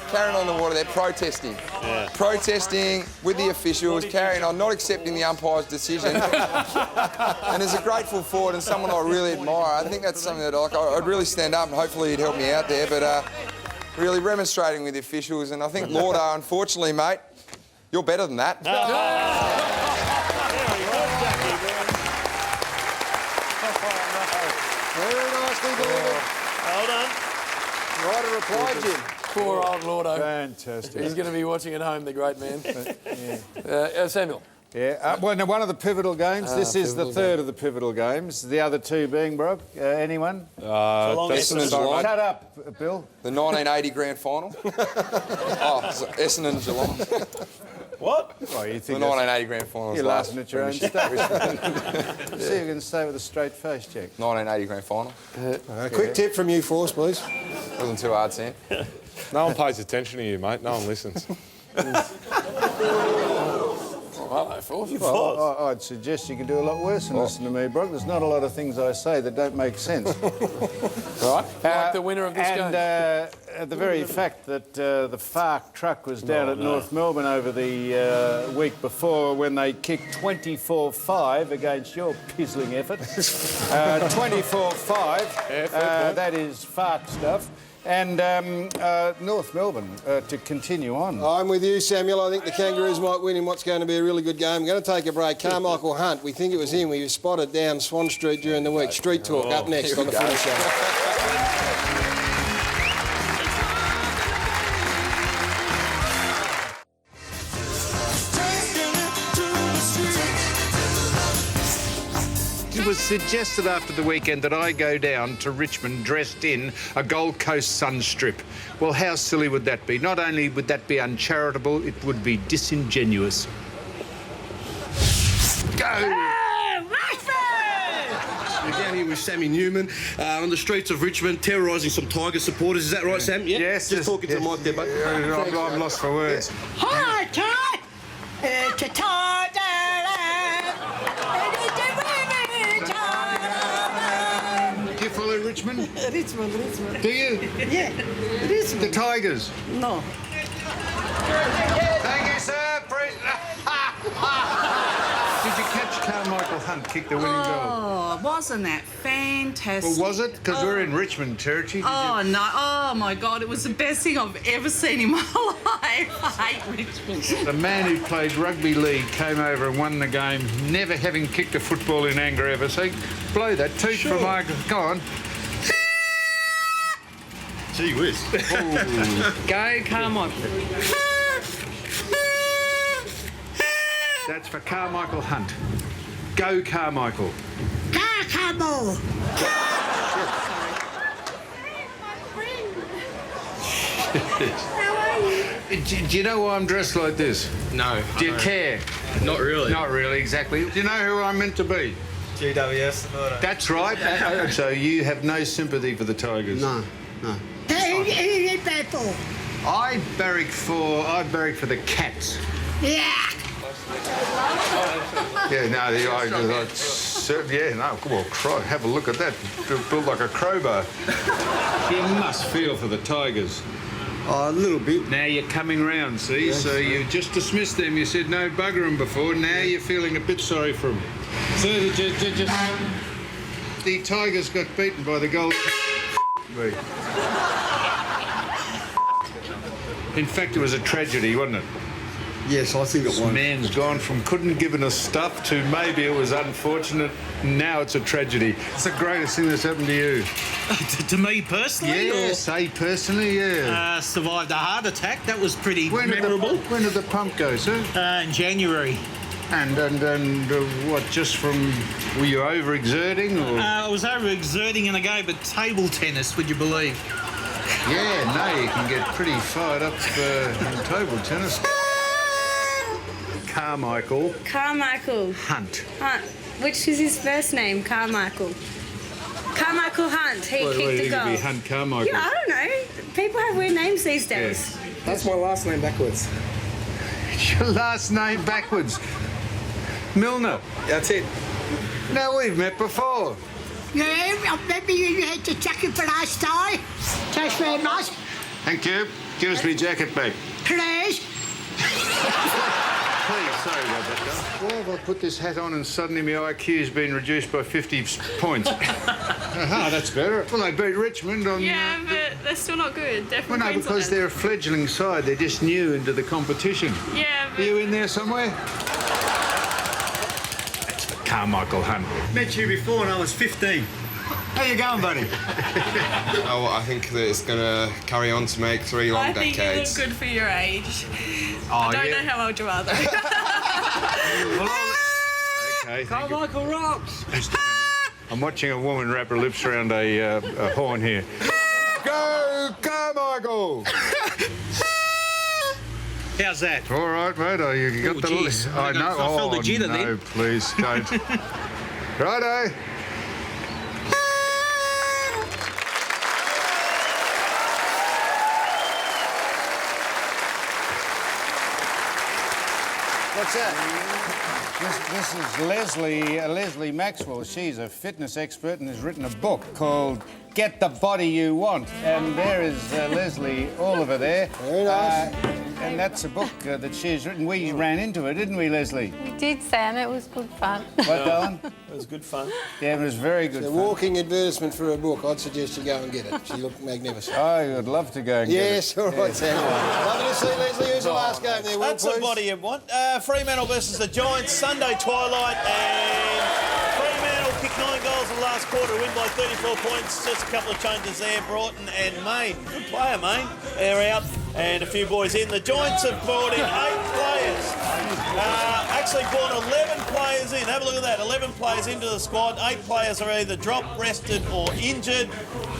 D: carrying on the water, they're protesting. Yeah. Protesting with the officials, carrying on, not accepting the umpire's decision. And as a grateful forward and someone I really admire, I think that's something that I'd really stand up and hopefully he'd help me out there, but really remonstrating with the officials. And I think, Lordo, unfortunately, mate, you're better than that.
A: Very nicely delivered.
E: Well done.
A: Write a reply, Jim.
K: Poor old Lordo.
C: Fantastic.
K: He's going to be watching at home, the great man. Samuel.
C: Yeah, well, now, one of the pivotal games. This is the third of the pivotal games. The other two being, Brock, anyone?
D: Essendon Geelong.
C: Shut up, Bill.
D: The 1980 grand final. Essendon Geelong.
E: What?
C: Oh, you think
D: the 1980 grand final.
C: You're laughing at your own stuff. See, you're going to say with a straight face, Jack.
D: 1980 grand final.
A: Quick tip from you, Force, please.
D: Wasn't too hard, Sam.
F: No one pays attention to you, mate. No one listens.
C: Well, I'd suggest you can do a lot worse than listen to me, Brock. There's not a lot of things I say that don't make sense.
K: Right? Like the winner of this game.
C: And the very fact that the FARC truck was down at North Melbourne over the week before when they kicked 24-5 against your pizzling effort. 24-5. That is FARC stuff. And North Melbourne to continue on.
A: I'm with you, Samuel. I think the Kangaroos might win in what's going to be a really good game. I'm going to take a break. Carmichael Hunt, we think it was him. We spotted down Swan Street during the week. Street Talk up next on the Footy Show.
C: It was suggested after the weekend that I go down to Richmond dressed in a Gold Coast sunstrip. Well, how silly would that be? Not only would that be uncharitable, it would be disingenuous. Go!
T: We're down here with Sammy Newman on the streets of Richmond, terrorising some Tiger supporters. Is that right, Sam? Yeah?
C: Yes.
T: Just talking to the mic there, mate.
C: I'm lost for words.
O: Hi, Todd! It's a Todd!
C: Do you follow Richmond?
O: Richmond.
C: Do you?
O: Yeah, Richmond.
C: The Tigers?
O: No.
C: Thank you, sir. Did you catch Carmichael Hunt kick the winning goal?
U: Oh, wasn't that fantastic?
C: Well, was it? Because we're in Richmond territory.
U: Oh, no. Oh, my God. It was the best thing I've ever seen in my life. I hate Richmond.
C: The man who played rugby league came over and won the game, never having kicked a football in anger ever. So blow that toot from Michael. Go on.
T: Gee whiz.
U: Go, Carmichael.
C: That's for Carmichael Hunt. Go, Carmichael.
O: Go, Carmichael.
U: How are you?
C: Do you know why I'm dressed like this?
T: No.
C: Do you care?
T: Not really.
C: Not really, exactly. Do you know who I'm meant to be?
T: GWS.
C: That's right. So you have no sympathy for the Tigers?
T: No.
O: Hey, who you bet for?
C: I barrack for the Cats.
O: Yeah.
C: Yeah, no, well, have a look at that. Built like a crowbar. You must feel for the Tigers.
T: Oh, a little bit.
C: Now you're coming round, see? Yes. So you just dismissed them. You said no bugger them before. Now you're feeling a bit sorry for them. So the Tigers got beaten by the Gold. In fact, it was a tragedy, wasn't it?
T: Yes, I think it
C: This
T: won.
C: man's gone from couldn't given us stuff to maybe it was unfortunate. Now it's a tragedy. It's the greatest thing that's happened to you.
L: To me personally?
C: Yeah,
L: or?
C: say personally, yeah.
L: Survived a heart attack. That was pretty memorable.
C: When did the pump go, sir?
L: In January.
C: And what, just from, were you overexerting or?
L: I was overexerting in a game at table tennis, would you believe?
C: Yeah, no, you can get pretty fired up in table tennis. Carmichael
V: Hunt. Which is his first name? Carmichael Hunt. He kicked the goal.
C: Be Hunt Carmichael.
V: Yeah, I don't know. People have weird names these days.
C: Yeah.
T: That's my last name backwards.
C: It's your last name backwards. Milner.
T: That's it.
C: Now, we've met before.
W: Yeah, I remember you had your jacket for last time. Thanks very much.
C: Thank you. Give us my jacket back.
W: Please.
C: Please, sorry about that, guy. Why have I put this hat on and suddenly my IQ's been reduced by 50 points? Aha, that's better. Well, they beat Richmond on...
Q: Yeah, but they're still not good. Definitely.
C: Well, no, because they're a fledgling side. They're just new into the competition.
Q: Yeah, but...
C: Are you in there somewhere? That's the Carmichael Hunt.
L: Met you before when I was 15.
C: How you going, buddy?
X: I think that it's going to carry on to make 3 long
Q: I think
X: decades.
Q: you look good for your age.
C: Oh,
Q: I don't know how old you are, though.
C: Okay,
L: Carmichael rocks.
C: I'm watching a woman wrap her lips around a horn here. Go, Carmichael!
L: How's that?
C: All right, mate. Oh, you got
L: Oh,
C: the...
L: geez.
C: I know.
L: I felt the jitter
C: no,
L: then.
C: please don't. Righto. What's that? This is Leslie Maxwell. She's a fitness expert and has written a book called Get the Body You Want. And there is Leslie Oliver there.
A: Very nice.
C: And that's a book that she's written. We ran into it, didn't we, Leslie?
Q: We did, Sam. It was good fun.
C: What, darling?
E: It was good fun.
C: Yeah, it was very good
A: It's a
C: fun.
A: walking advertisement for a book. I'd suggest you go and get it. She looked magnificent.
C: I would love to go and get it.
A: Yes, all right, Sam. Lovely to see Leslie. Who's the last game there, Will,
E: That's
A: please?
E: the body you want. Fremantle versus the Giants, Sunday twilight, and Fremantle kicked 9 goals in the last quarter, win by 34 points. Just a couple of changes there, Broughton and Main. Good player, Main. They're out, and a few boys in. The Giants have brought in 8 players. Actually brought 11 players in. Have a look at that. 11 players into the squad. 8 players are either dropped, rested or injured.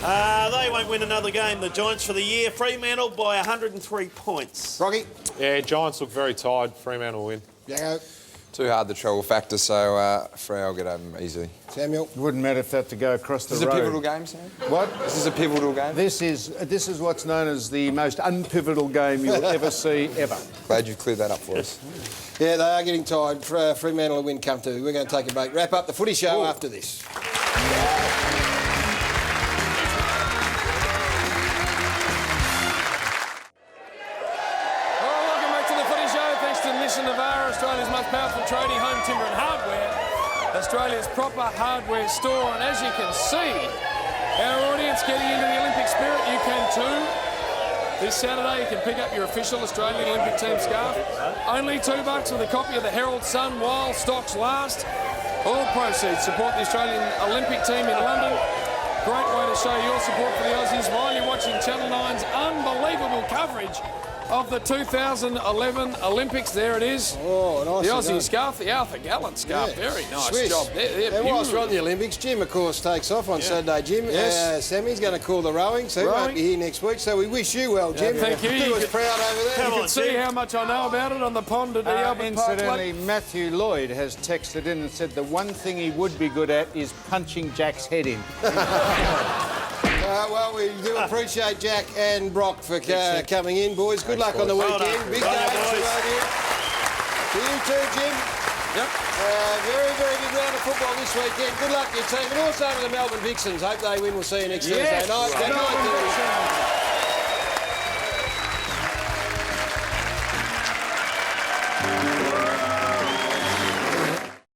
E: They won't win another game, the Giants, for the year. Fremantle by 103 points.
A: Rocky?
F: Yeah, Giants look very tired. Fremantle win.
A: Yango?
D: Too hard the travel factor, so Freo will get over them easily.
A: Samuel?
C: It wouldn't matter if that to go across the
D: Is this
C: road.
D: a pivotal game, Sam?
C: What?
D: This is a pivotal game?
C: This is what's known as the most unpivotal game you'll ever see, ever.
D: Glad you've cleared that up for us.
A: Yeah, they are getting tired. Fremantle will win come to. We're going to take a break. Wrap up the footy show after this.
K: Welcome back to the Footy Show. Thanks to Nissan Navara, Australia's most powerful tradie, home timber and hardware. Australia's proper hardware store. And as you can see, our audience getting into the Olympic spirit, you can too. This Saturday you can pick up your official Australian Olympic team scarf. Only $2 with a copy of the Herald Sun while stocks last. All proceeds support the Australian Olympic team in London. Great way to show your support for the Aussies while you're watching Channel 9's unbelievable coverage of the 2011 Olympics. There it is.
A: Oh, nice.
K: The Aussie scarf, the Arthur Gallant scarf.
A: Yeah.
K: Very nice
A: Swiss.
K: job. They're
A: And whilst we're on the
K: beautiful.
A: Olympics, Jim, of course, takes off on Saturday. Jim,
K: Yes.
A: Sammy's going to call the rowing, so he won't be here next week. So we wish you well, Jim.
K: Thank you.
A: Do us proud over there.
K: You can see how much I know about it on the pond at the Albert Park
C: Incidentally,
K: Lake.
C: Matthew Lloyd has texted in and said the one thing he would be good at is punching Jack's head in.
A: Well, we do appreciate Jack and Brock for coming in, boys. Good luck on the weekend. Big day to you too, Jim.
K: Yep.
A: Very, very big round of football this weekend. Good luck to your team. And also to the Melbourne Vixens. Hope they win. We'll see you next
K: Yes.
A: Thursday night.
K: Melbourne
A: Good night.
K: Vixens.